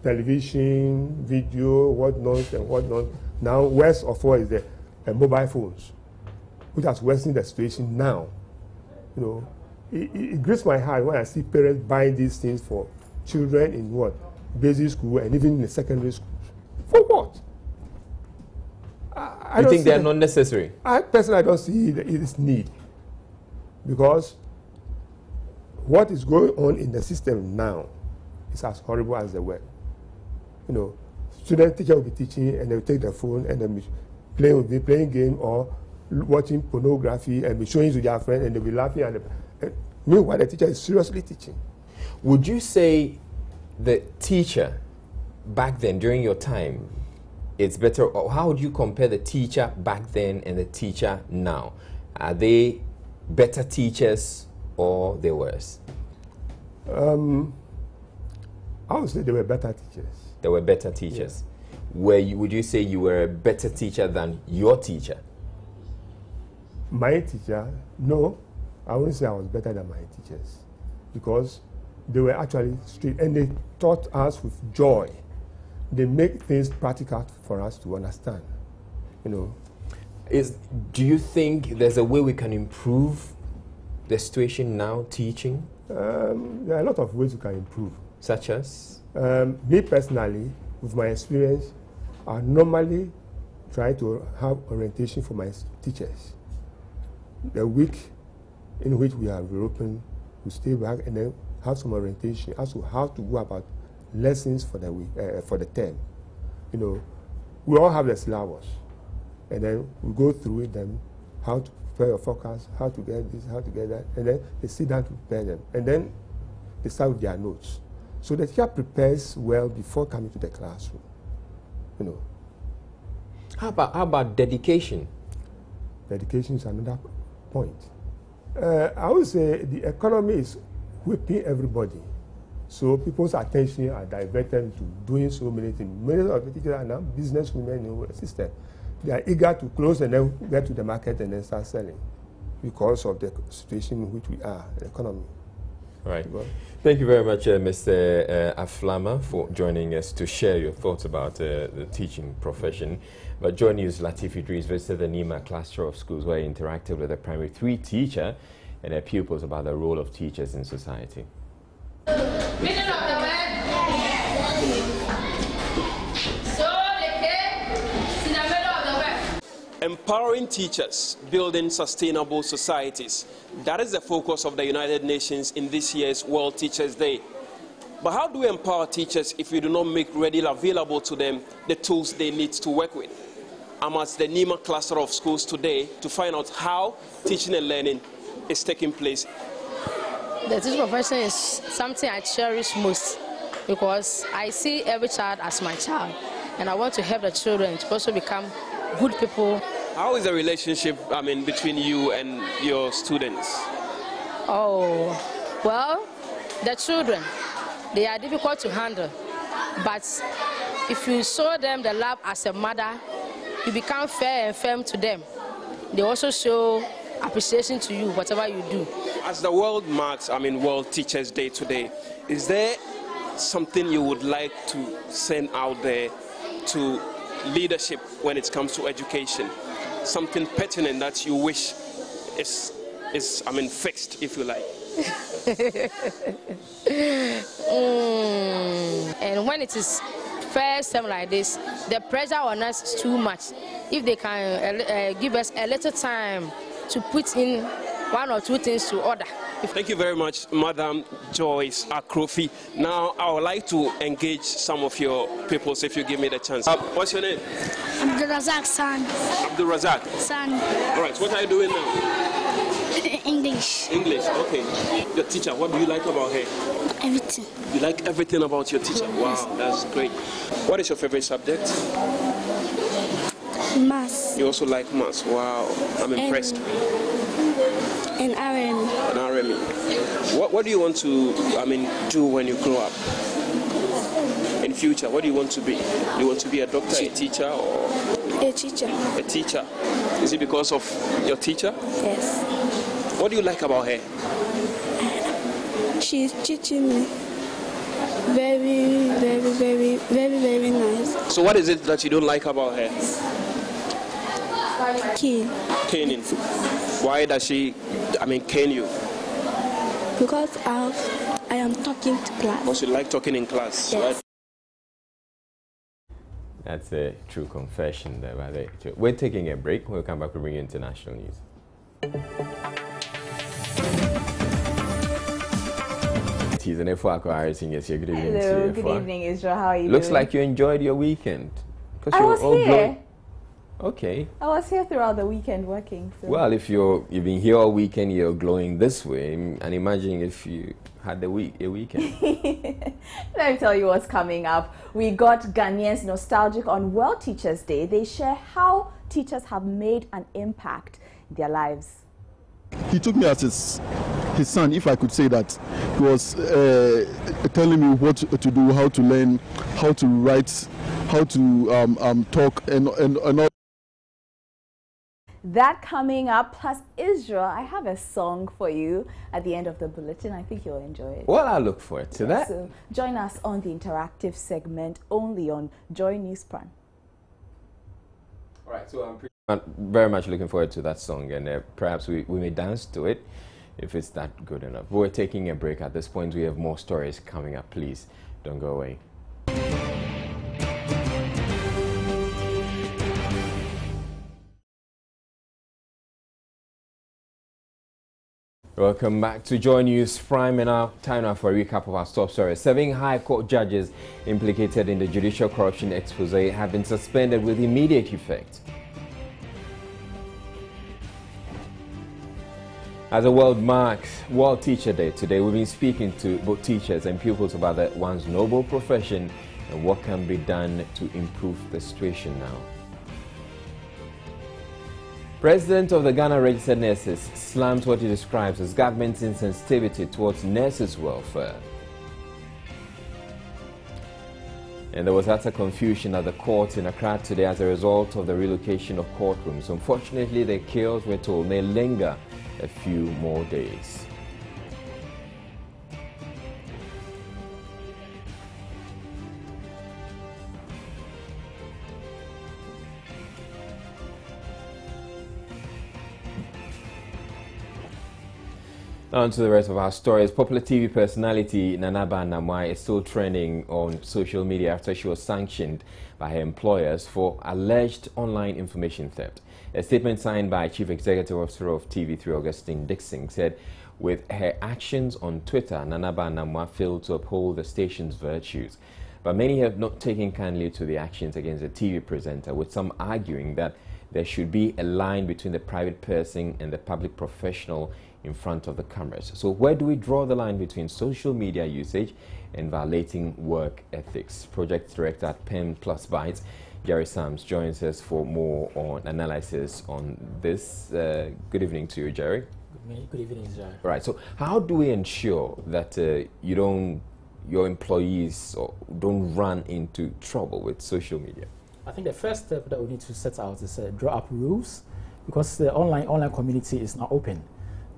television, video, whatnot and whatnot. Now, worst of all is the mobile phones, which has worsened the situation now. You know, it grieves my heart when I see parents buying these things for children in what? Basic school and even in the secondary schools. For what? You think they are not necessary? I personally don't see its need. Because what is going on in the system now is as horrible as the word. You know, teacher will be teaching and they'll take their phone and they'll be playing game or watching pornography and be showing to their friends and they'll be laughing at them. Meanwhile, the teacher is seriously teaching. Would you say the teacher back then, during your time, it's better, or how would you compare the teacher back then and the teacher now? Are they better teachers or they worse? I would say they were better teachers. They were better teachers. Yeah. Would you say you were a better teacher than your teacher? My teacher? No. I wouldn't say I was better than my teachers because they were actually strict and they taught us with joy. They make things practical for us to understand. You know. Do you think there's a way we can improve the situation now teaching? There are a lot of ways we can improve. Such as? Me personally, with my experience, I normally try to have orientation for my teachers. The week in which we are reopened, we stay back and then have some orientation as to how to go about lessons for the week, for the term. You know, we all have the syllabus, and then we go through them, how to prepare your forecast, how to get this, how to get that, and then they sit down to prepare them, and then they start with their notes. So the teacher prepares well before coming to the classroom. You know. How about dedication? Dedication is another point. I would say the economy is whipping everybody. So people's attention are diverted to doing so many things. Many of the teachers are now businesswomen in the system. They are eager to close and then get to the market and then start selling because of the situation in which we are, the economy. Right. Well, thank you very much, Mr. Aflama, for joining us to share your thoughts about the teaching profession. But joining us, Latif Idris visited the Nima cluster of schools where he interacted with a primary 3 teacher and their pupils about the role of teachers in society. Empowering teachers, building sustainable societies. That is the focus of the United Nations in this year's World Teachers' Day. But how do we empower teachers if we do not make readily available to them the tools they need to work with? I'm at the Nima cluster of schools today to find out how teaching and learning is taking place. The teaching profession is something I cherish most because I see every child as my child, and I want to help the children to also become good people. How is the relationship, between you and your students? Oh, well, the children, they are difficult to handle, but if you show them the love as a mother, you become fair and firm to them. They also show appreciation to you, whatever you do. As the world marks, World Teachers Day today, is there something you would like to send out there to leadership when it comes to education? Something pertinent that you wish is fixed, if you like? And when it is first time like this, the pressure on us is too much. If they can give us a little time to put in one or two things to order. Thank you very much, Madam Joyce Akrofi. Now, I would like to engage some of your people, if you give me the chance. What's your name? Abdul Razak San. Abdul Razak? San. All right, what are you doing now? English. English, okay. Your teacher, what do you like about her? Everything. You like everything about your teacher? Wow, that's great. What is your favorite subject? Maths. You also like maths? Wow, I'm impressed. And RME. And RME. What do you want to, do when you grow up? In future, what do you want to be? Do you want to be a doctor, a teacher, or? A teacher. A teacher. Is it because of your teacher? Yes. What do you like about her? She's teaching me very, very, very, very, very nice. So what is it that you don't like about her? Caning. Why does she, cane you? Because I am talking to class. Because you like talking in class, yes. Right? That's a true confession there, by the way. We're taking a break. When we come back, we'll bring you international news. Good evening, Hello, good evening, Israel. How are you Looks doing? like you enjoyed your weekend. I was here. Okay. I was here throughout the weekend working. So. Well, if you've been here all weekend, you're glowing this way. And imagine if you had a weekend. Let me tell you what's coming up. We got Ghanaians nostalgic on World Teachers Day. They share how teachers have made an impact in their lives. He took me as his son, if I could say that. He was telling me what to do, how to learn, how to write, how to talk, and all. That coming up, plus Israel, I have a song for you at the end of the bulletin. I think you'll enjoy it. Well, I look forward to that. So join us on the interactive segment only on Joy Newspan. All right, so I'm very much looking forward to that song, and perhaps we may dance to it if it's that good enough. We're taking a break at this point. We have more stories coming up. Please don't go away. Welcome back to Joy News Prime, and our time now for a recap of our top stories. 7 High Court judges implicated in the judicial corruption expose have been suspended with immediate effect. As the world marks World Teacher Day today, we've been speaking to both teachers and pupils about one's noble profession and what can be done to improve the situation now. President of the Ghana Registered Nurses slams what he describes as government's insensitivity towards nurses' welfare. And there was utter confusion at the court in Accra today as a result of the relocation of courtrooms. Unfortunately, the chaos, we're told, may linger a few more days. On to the rest of our stories. Popular TV personality Nanaba Namwai is still trending on social media after she was sanctioned by her employers for alleged online information theft. A statement signed by Chief Executive Officer of TV3 Augustine Dixon said with her actions on Twitter, Nanaba Namwai failed to uphold the station's virtues. But many have not taken kindly to the actions against the TV presenter, with some arguing that there should be a line between the private person and the public professional in front of the cameras. So where do we draw the line between social media usage and violating work ethics? Project Director at Pen Plus Bytes, Jerry Sams, joins us for more on analysis on this. Good evening to you, Jerry. Good evening, Israel. Right, so how do we ensure that you don't your employees don't run into trouble with social media? I think the first step that we need to set out is draw up rules, because the online community is now open.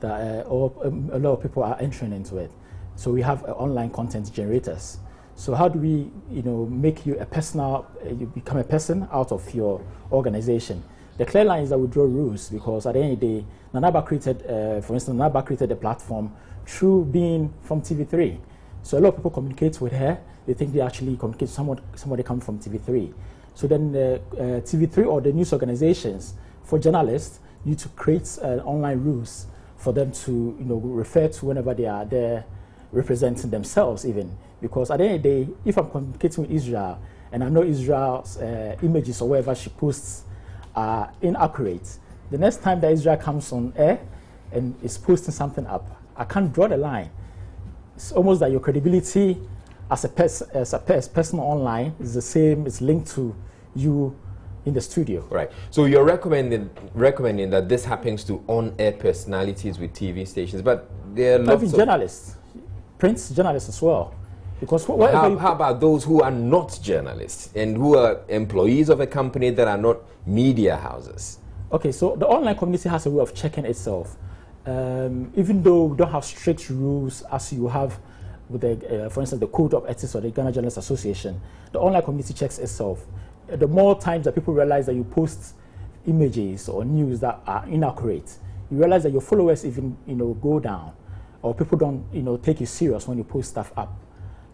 A lot of people are entering into it. So we have online content generators. So how do we, make you you become a person out of your organization? The clear line is that we draw rules, because at the end of the day, Nanaba created, for instance, Nanaba created a platform through being from TV3. So a lot of people communicate with her. They think they actually communicate to somebody coming from TV3. So then TV3 or the news organizations for journalists need to create online rules for them to refer to whenever they are there representing themselves even. Because at the end of the day, if I'm communicating with Israel and I know Israel's images or whatever she posts are inaccurate, the next time that Israel comes on air and is posting something up, I can't draw the line. It's almost like your credibility as a person online is the same, it's linked to you in the studio. Right. So you're recommending that this happens to on-air personalities with TV stations, but there are lots of journalists, print journalists as well. Because how about those who are not journalists and who are employees of a company that are not media houses? Okay, so the online community has a way of checking itself. Even though we don't have strict rules as you have with the, for instance, the Code of Ethics or the Ghana Journalists Association, the online community checks itself. The more times that people realize that you post images or news that are inaccurate, you realize that your followers even go down, or people don't take you serious when you post stuff up.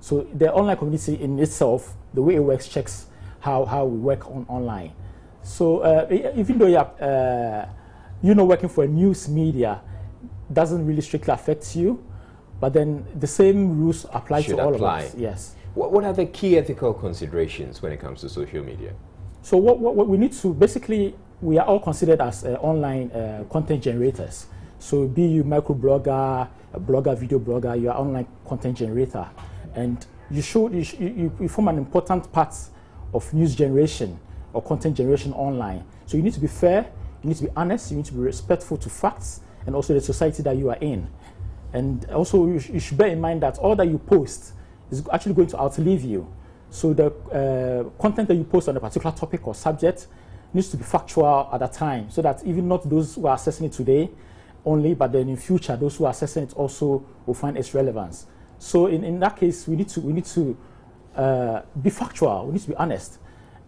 So the online community in itself, the way it works, checks how we work online. So even though you're working for a news media, doesn't really strictly affect you, but then the same rules apply to all of us. Yes. What are the key ethical considerations when it comes to social media? So what we need to, basically, we are all considered as online content generators. So be you microblogger, a blogger, video blogger, you are online content generator. And you form an important part of news generation or content generation online. So you need to be fair, you need to be honest, you need to be respectful to facts and also the society that you are in. And also you should bear in mind that all that you post is actually going to outlive you. So the content that you post on a particular topic or subject needs to be factual at that time, so that even not those who are assessing it today only, but then in future, those who are assessing it also will find its relevance. So in that case, we need to be factual, we need to be honest,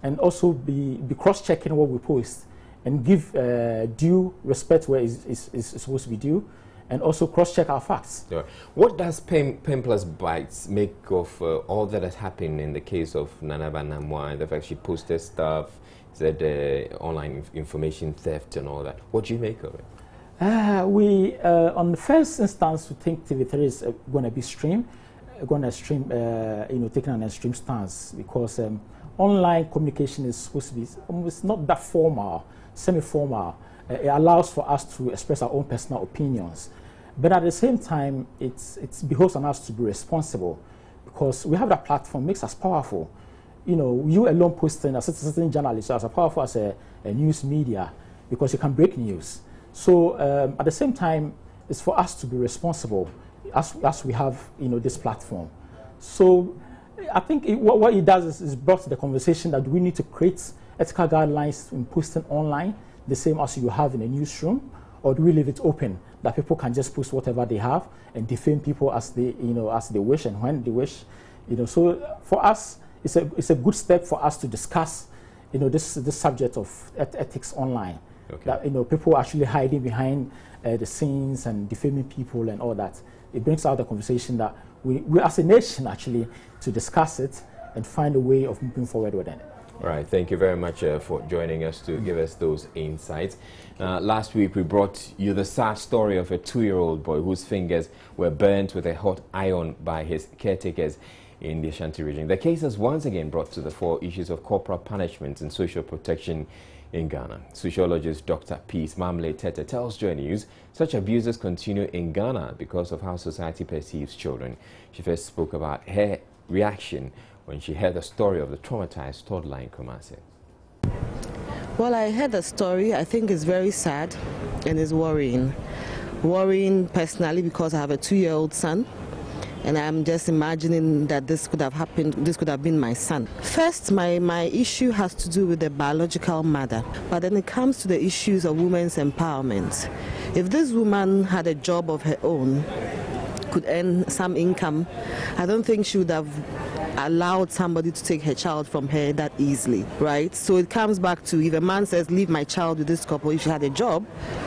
and also be cross-checking what we post, and give due respect where is supposed to be due, and also cross-check our facts. Yeah. What does Pen Plus Bytes make of all that has happened in the case of Nanaba Namwa, the fact she posted stuff, said online information theft and all that? What do you make of it? On the first instance, we think TV3 is going to be taking an extreme stance, because online communication is supposed to be almost not that formal, semi-formal. It allows for us to express our own personal opinions. But at the same time, it behoves on us to be responsible, because we have that platform, makes us powerful. You alone posting as a certain journalist, as powerful as a news media, because you can break news. So at the same time, it's for us to be responsible as we have this platform. So I think what it does is brought the conversation that we need to create ethical guidelines in posting online, the same as you have in a newsroom, or do we leave it open that people can just post whatever they have and defame people as they wish and when they wish. So for us, it's a good step for us to discuss this subject of ethics online. Okay. That people are actually hiding behind the scenes and defaming people and all that. It brings out the conversation that we as a nation actually to discuss it and find a way of moving forward with it. All right, thank you very much for joining us to give us those insights. Last week we brought you the sad story of a 2-year-old boy whose fingers were burnt with a hot iron by his caretakers in the Ashanti region. The case has once again brought to the fore issues of corporal punishment and social protection in Ghana. Sociologist Dr. Peace Mamle Tete tells Joy News such abuses continue in Ghana because of how society perceives children. She first spoke about her reaction when she heard the story of the traumatized toddler in Kumasi. Well, I heard the story. I think it's very sad and it's worrying. Worrying personally because I have a 2-year-old son, And I'm just imagining that this could have happened, this could have been my son. First, my issue has to do with the biological mother, but then it comes to the issues of women's empowerment. If this woman had a job of her own, could earn some income, I don't think she would have allowed somebody to take her child from her that easily, right? So it comes back to, if a man says, leave my child with this couple, if she had a job,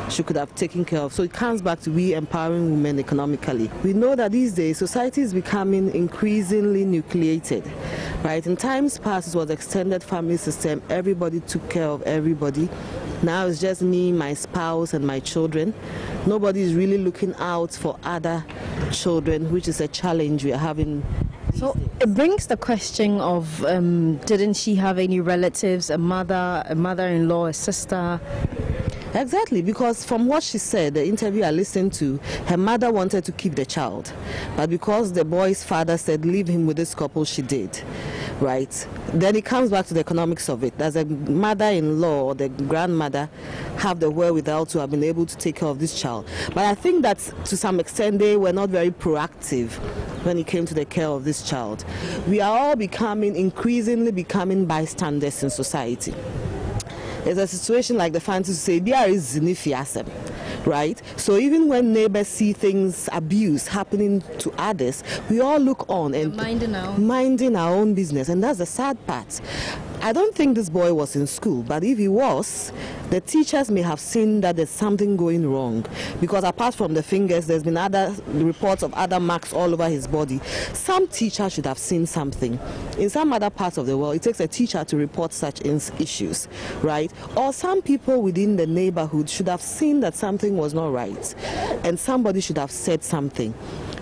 she could have taken care of. So it comes back to we empowering women economically. We know that these days society is becoming increasingly nucleated, right? In times past, it was extended family system. Everybody took care of everybody. Now it's just me, my spouse, and my children. Nobody is really looking out for other children, which is a challenge we are having. So it brings the question of, didn't she have any relatives, a mother-in-law, a sister? Exactly, because from what she said, the interview I listened to, her mother wanted to keep the child. But because the boy's father said, leave him with this couple, she did. Right? Then it comes back to the economics of it. Does a mother-in-law or the grandmother have the wherewithal to have been able to take care of this child? But I think that to some extent they were not very proactive when it came to the care of this child. We are all increasingly becoming bystanders in society. It's a situation like the fancy say, there is zinifiasem, right? So even when neighbors see things, abuse happening to others, we all look on and minding our own business, and that's the sad part. I don't think this boy was in school, but if he was, the teachers may have seen that there's something going wrong, because apart from the fingers, there's been other reports of other marks all over his body. Some teacher should have seen something. In some other parts of the world, it takes a teacher to report such issues, right? Or some people within the neighborhood should have seen that something was not right, and somebody should have said something.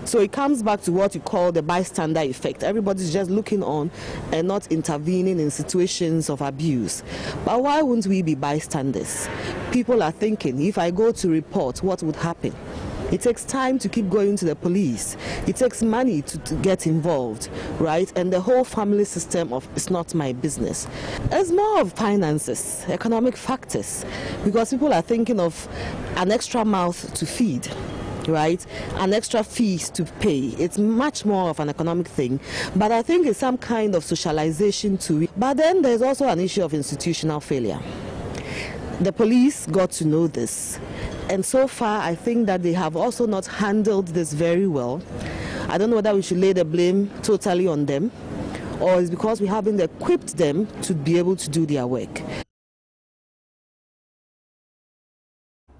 So it comes back to what you call the bystander effect. Everybody's just looking on and not intervening in situations of abuse. But why wouldn't we be bystanders? People are thinking, if I go to report, what would happen? It takes time to keep going to the police. It takes money to get involved, right? And the whole family system of it's not my business. It's more of finances, economic factors, because people are thinking of an extra mouth to feed, right? An extra fees to pay. It's much more of an economic thing, but I think it's some kind of socialization to it. But then there's also an issue of institutional failure. The police got to know this, and so far I think that they have also not handled this very well. I don't know whether we should lay the blame totally on them, or it's because we haven't equipped them to be able to do their work.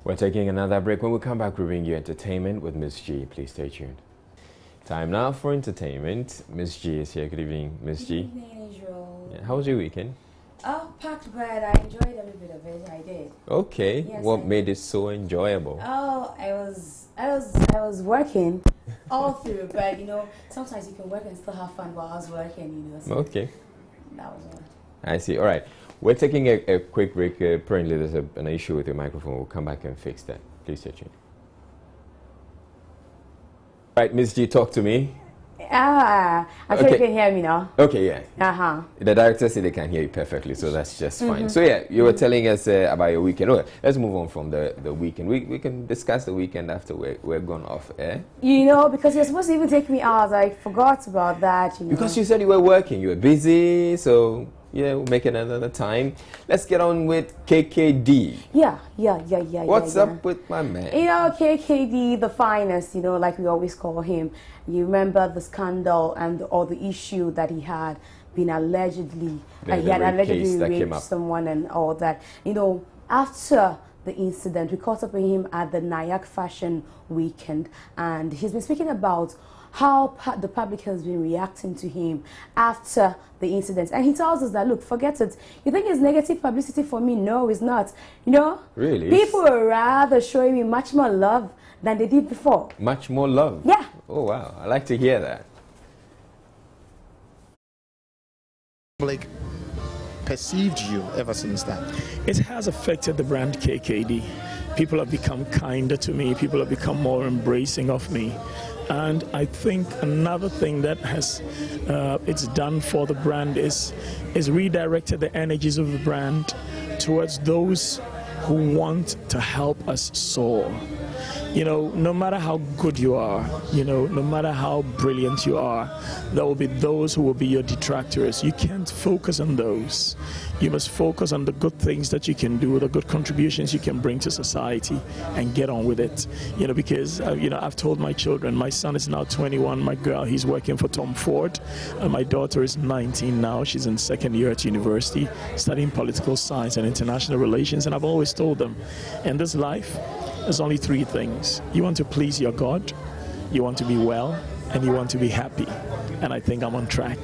We're taking another break. When we come back, we bring you entertainment with Miss G. Please stay tuned. Time now for entertainment. Miss G is here. Good evening, Miss G. Good evening, Israel. Yeah, how was your weekend? Oh, packed, but I enjoyed every bit of it. I did. Okay. Yes, what made it so enjoyable? Oh, I was working all through, but you know, sometimes you can work and still have fun while I was working. You know. So okay. That was one. I see. All right. We're taking a quick break. Apparently, there's an issue with your microphone. We'll come back and fix that. Please stay tuned. All right, Miss G, talk to me. I'm sure you can hear me now. Okay, yeah. Uh-huh. The director said they can hear you perfectly, so that's just fine. So yeah, you were telling us about your weekend. Okay, let's move on from the weekend. We can discuss the weekend after we're gone off air. You know, because you're supposed to even take me out. I forgot about that. You know. Because you said you were working. You were busy, so... yeah, we'll make it another time. Let's get on with KKD. Yeah. What's up with my man? You know, KKD, the finest, you know, like we always call him. You remember the scandal or the issue that he had been allegedly, he had allegedly raped someone and all that. You know, after the incident, we caught up with him at the Nyack Fashion Weekend, and he's been speaking about how the public has been reacting to him after the incident. And he tells us that, look, forget it. You think it's negative publicity for me? No, it's not. You know? Really? People are rather showing me much more love than they did before. Much more love? Yeah. Oh, wow. I like to hear that. Public perceived you ever since that? It has affected the brand KKD. People have become kinder to me. People have become more embracing of me. And I think another thing that has it's done for the brand is redirected the energies of the brand towards those who want to help us soar. no matter how good you are, no matter how brilliant you are, there will be those who will be your detractors. You can't focus on those. You must focus on the good things that you can do, the good contributions you can bring to society, and get on with it. Because I've told my children, my son is now 21, my girl, he's working for Tom Ford, and my daughter is 19 now. She's in second year at university, studying political science and international relations. And I've always told them, in this life, there's only three things. You want to please your God, you want to be well, and you want to be happy. And I think I'm on track.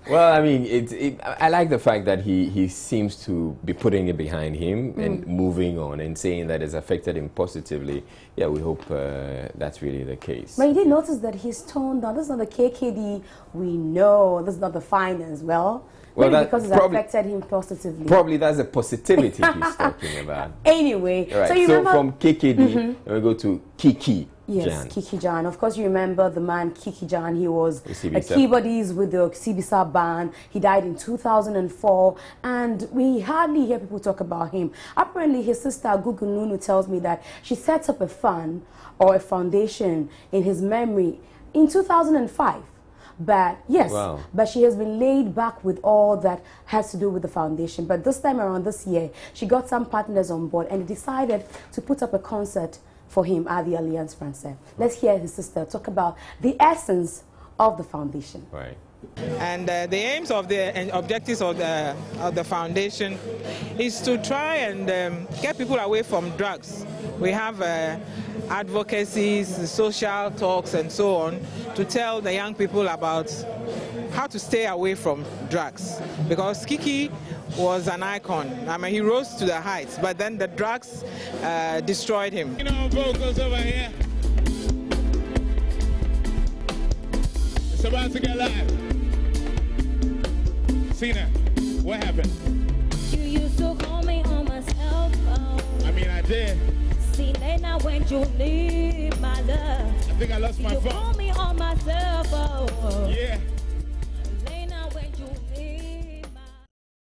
Well, I mean, I like the fact that he seems to be putting it behind him and moving on and saying that it's affected him positively. Yeah, we hope that's really the case. But you did notice that he's toned down. This is not the KKD we know. This is not the finance. Well, maybe because it's affected him positively. Probably that's the positivity he's talking about. Anyway, right. So you remember from KKD, we go to Kiki. Yes, Jan. Kiki Jan. Of course, you remember the man Kiki Jan. He was a keyboardist with the CBSA band. He died in 2004, and we hardly hear people talk about him. Apparently, his sister Gugu Nunu tells me that she set up a fund or a foundation in his memory in 2005. But yes, but she has been laid back with all that has to do with the foundation. But this time around, this year, she got some partners on board and decided to put up a concert for him at the Alliance Française. Let's hear his sister talk about the essence of the foundation. Right. And the aims of the objectives of the foundation is to try and get people away from drugs. We have advocacies, social talks, and so on to tell the young people about how to stay away from drugs. Because Kiki was an icon. I mean, he rose to the heights, but then the drugs destroyed him. Vocals over here. It's about to get live. Cena, what happened? You used to call me on my cell phone. I mean, I did. See, now when you leave my love. I think I lost my phone. You call me on my cell phone. Yeah.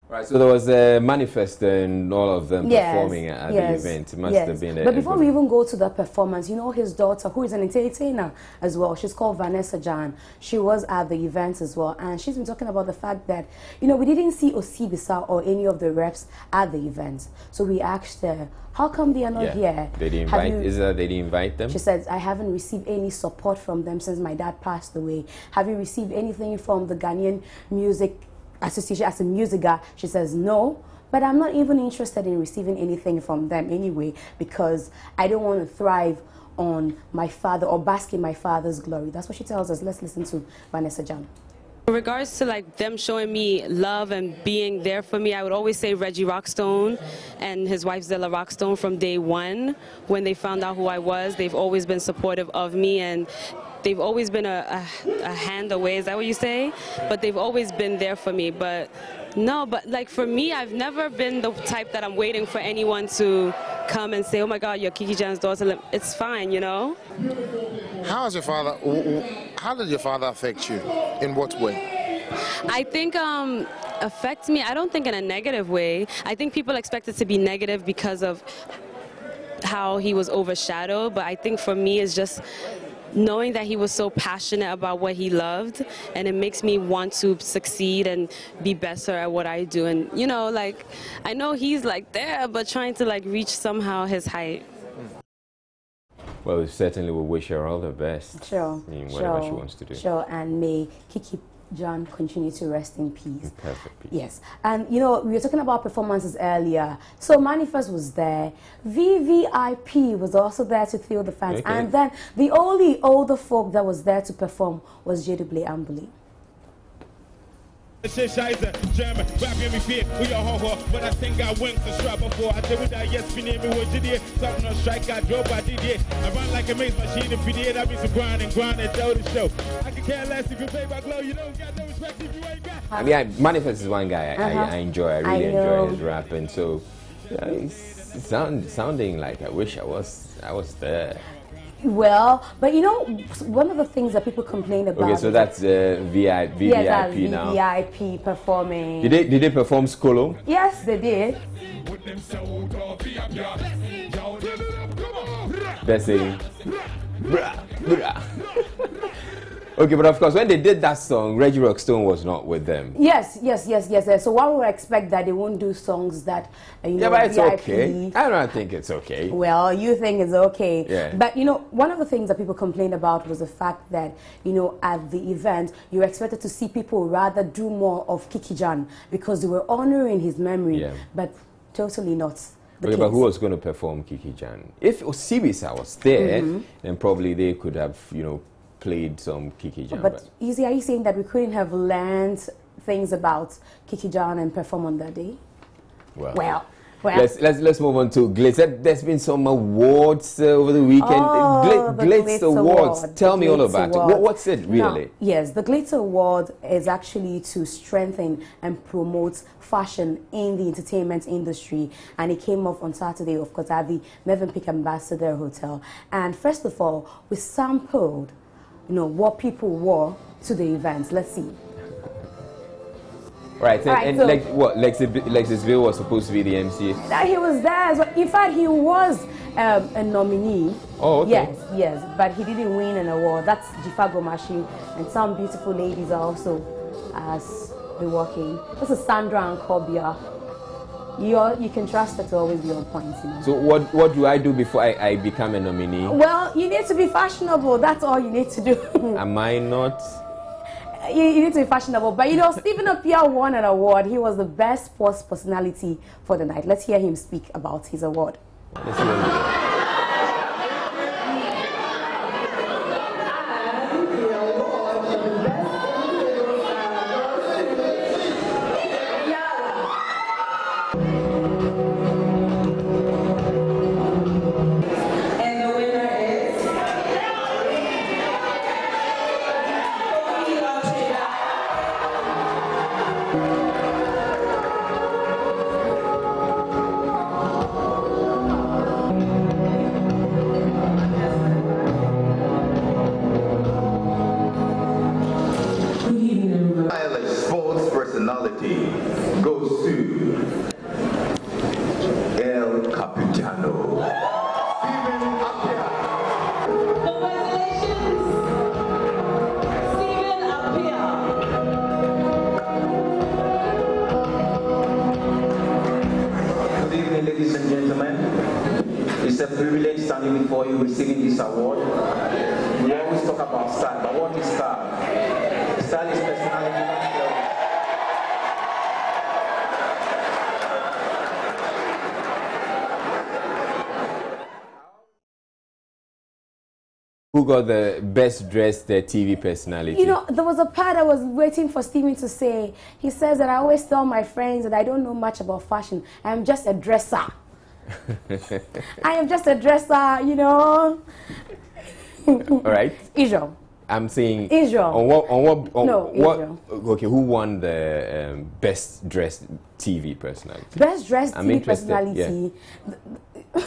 Right, so there was a manifest and all of them performing at the event. It must have been But before we even go to the performance, his daughter, who is an entertainer as well, she's called Vanessa Jan. She was at the event as well, and she's been talking about the fact that, we didn't see Osibisa or any of the reps at the event. So we asked her, how come they are not here? They didn't invite, they didn't invite them? She said, I haven't received any support from them since my dad passed away. Have you received anything from the Ghanaian Music Association as a music guy? She says no, but I'm not even interested in receiving anything from them anyway, because I don't want to thrive on my father or bask in my father's glory. That's what she tells us. Let's listen to Vanessa Jan. In regards to them showing me love and being there for me, I would always say Reggie Rockstone and his wife Zilla Rockstone from day one. When they found out who I was, they've always been supportive of me, and they've always been a hand away, is that what you say? But they've always been there for me. But no, for me, I've never been the type that I'm waiting for anyone to come and say, oh my God, you're Kiki Jan's daughter. It's fine, How did your father affect you? In what way? I think affects me, I don't think in a negative way. I think people expect it to be negative because of how he was overshadowed. But I think for me, it's just knowing that he was so passionate about what he loved, and it makes me want to succeed and be better at what I do. And I know he's there, but trying to reach somehow his height. Well, we certainly will wish her all the best. Sure. In whatever she wants to do. Sure, and may Kiki Jan continue to rest in peace. In perfect peace. Yes. And, we were talking about performances earlier. So Manifest was there. VVIP was also there to thrill the fans. Okay. And then the only older folk that was there to perform was Jedouble Ambuli. German, rapping me fear, we are horror, but I think I went to strap before I did with that. Yes, we name me what you did. Something on strike, I drove, I did it. I run like a maze machine. If you did, I be some grind and tell the show. I can care less if you pay by glow. You don't got no respect if you ain't got. I mean, Manifest is one guy I enjoy. I really enjoy his rap, and so it's sounding like I wish I was there. Well, but one of the things that people complain about. Okay, so that's VVIP yes, now. VVIP performing. Did they perform Skolo? Yes, they did. Blessing. Okay, but of course, when they did that song, Reggie Rockstone was not with them. Yes. So one would expect that they won't do songs that, you know, but it's VIP. okay. I don't think it's okay. Well, you think it's okay. Yeah. But, you know, one of the things that people complained about was the fact that, you know, at the event, you expected to see people rather do more of Kiki Jan because they were honoring his memory, but totally not. Okay, but who was going to perform Kiki Jan? If Osibisa was there, then probably they could have, you know, played some Kiki Jan. But Easy, are you saying that we couldn't have learned things about Kiki Jan and perform on that day? Well. Let's move on to Glitz. There's been some awards over the weekend. Glitz Awards. Tell me all about it. What's it really? Now, yes, the Glitz Award is actually to strengthen and promote fashion in the entertainment industry, and it came off on Saturday, of course, at the Mövenpick Ambassador Hotel. And first of all, we sampled, you know, what people wore to the events. Let's see. Right, and so like what? Lexis Bill was supposed to be the MC. That he was there as well. In fact, he was a nominee. Oh, okay. Yes, but he didn't win an award. That's Jifa Gomashi, and some beautiful ladies are also as they're walking. This is Sandra and Kobia. You can trust her to always be on point. You know? So what do I do before I become a nominee? Well, you need to be fashionable. That's all you need to do. Am I not? You need to be fashionable. But you know, Stephen Appiah won an award. He was the best sports personality for the night. Let's hear him speak about his award. Goes to El Capitano. Good evening, ladies and gentlemen. It's a privilege standing before you receiving this award. We always talk about style, but what is style? Style is personality. Who got the best dressed TV personality? You know, there was a part I was waiting for Stephen to say. He says that I always tell my friends that I don't know much about fashion. I am just a dresser. I am just a dresser, you know. All right. Israel. I'm saying Israel. Israel. Okay, who won the best dressed TV personality? Best dressed TV personality. Yeah.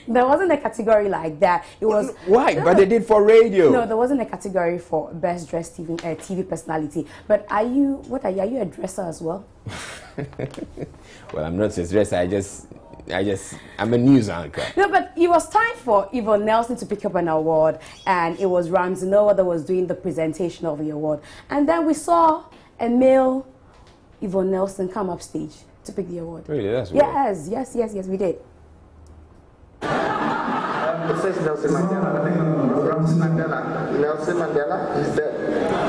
There wasn't a category like that. It was why? No, but they did for radio. No, there wasn't a category for best dressed TV personality. But are you? What are you? Are you a dresser as well? Well, I'm not a dresser. I'm a news anchor. No, but it was time for Yvonne Nelson to pick up an award, and it was Ramsey Noah that was doing the presentation of the award. And then we saw a male Yvonne Nelson come up stage to pick the award. Really? That's weird. Yes, we did. It says Nelson Mandela. Ramsey Mandela. Nelson Mandela is there.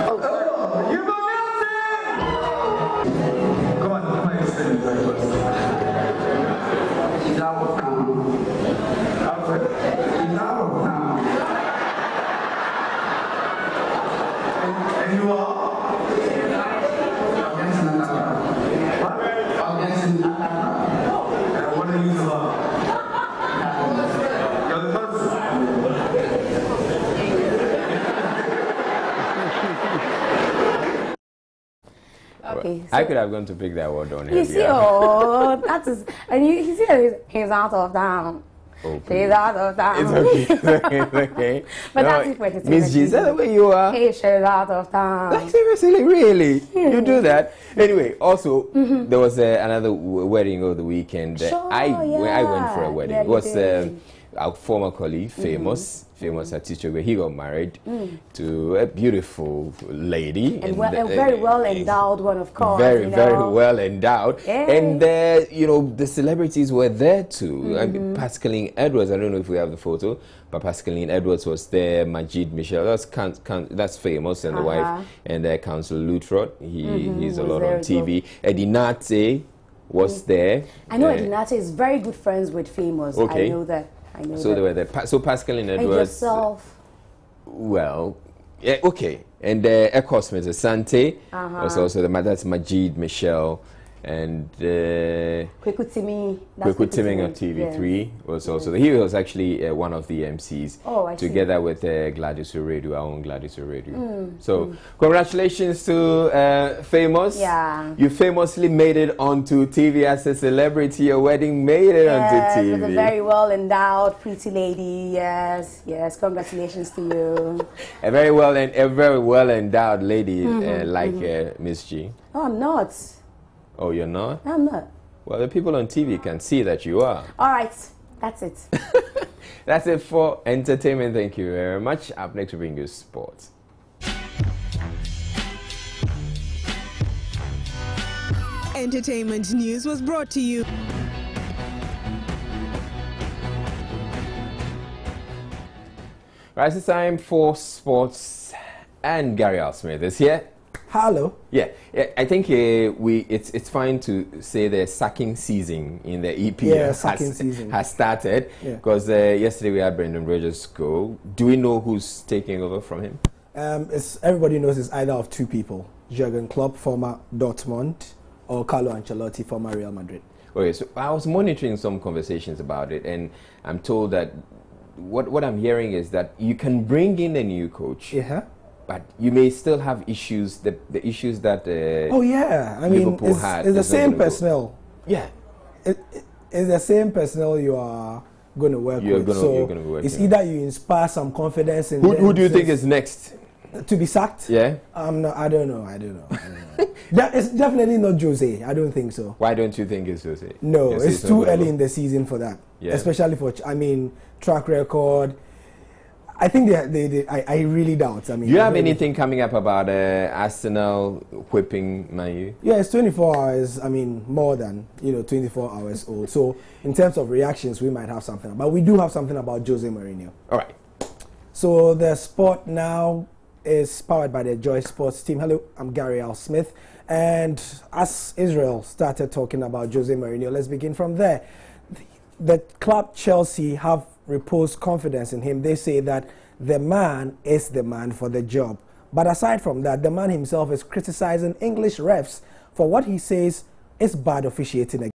Oh, you go Nelson! Come on, stand first. He's out of town. He's out of town. And you are? Against Nataka. What? Against Nataka. What are you about? Okay, I could have gone to pick that award on him. You see, that is, and you see, he's out of town. Oh, she's out of town. It's okay. It's okay. But no, that's it for entertainment. Miss G, is that the way you are? Hey, she's out of town. Like, seriously, really? You do that? Anyway, also, there was another wedding over the weekend. Sure, I went for a wedding. Yeah, it was our former colleague, famous at teacher, where he got married to a beautiful lady. And a very well endowed one, of course. Very well endowed. Yay. And the celebrities were there too. I mean, Pascaline Edwards, I don't know if we have the photo, but Pascaline Edwards was there. Majid Michel, that's famous, and the wife, and Council Lutrot, he's a lot on TV. Eddie Nate was there. I know Eddie Nate is very good friends with famous. Okay. I know that. So they were there. So Pascaline Edwards. And yourself. Well, yeah, okay. And Echo Smith Asante was also that's Majid Michel, and Kweku Timing on TV3 was also he was actually one of the MCs together with Gladys Oredu, our own Gladys Oredu. So congratulations to Famous. Yeah. You famously made it onto TV as a celebrity. Your wedding made it onto TV. With a very well endowed pretty lady. Yes, congratulations to you. A very well endowed lady like Miss G. Oh, I'm not. Oh, you're not? I'm not. Well, the people on TV can see that you are. All right, that's it. That's it for entertainment. Thank you very much. Up next, we bring you sports. Entertainment news was brought to you. Right, it's time for sports, and Gabriela Smith is here. Hello. Yeah, I think it's fine to say the sacking season in the EPL has started because yesterday we had Brendan Rodgers go. Do we know who's taking over from him? Everybody knows it's either of two people: Jurgen Klopp, former Dortmund, or Carlo Ancelotti, former Real Madrid. Okay, so I was monitoring some conversations about it, and I'm told that what I'm hearing is that you can bring in a new coach. But you may still have issues, the issues that Liverpool had. It's the same personnel. Yeah. It's the same personnel you are going to work with. It's either you inspire some confidence in them. Who do you think is next? To be sacked? Yeah. I don't know. It's definitely not Jose. I don't think so. Why don't you think it's Jose? No, it's too early in the season for that. Yeah. Especially for, track record. I think I really doubt. Do you have anything coming up about Arsenal whipping Man U? Yeah, it's 24 hours. More than 24 hours old. So in terms of reactions, we might have something. But we do have something about Jose Mourinho. All right. So the sport now is powered by the Joy Sports team. Hello, I'm Gabriela Smith. And as Israel started talking about Jose Mourinho, let's begin from there. The club Chelsea have reposed confidence in him. They say that the man is the man for the job. But aside from that, the man himself is criticizing English refs for what he says is bad officiating.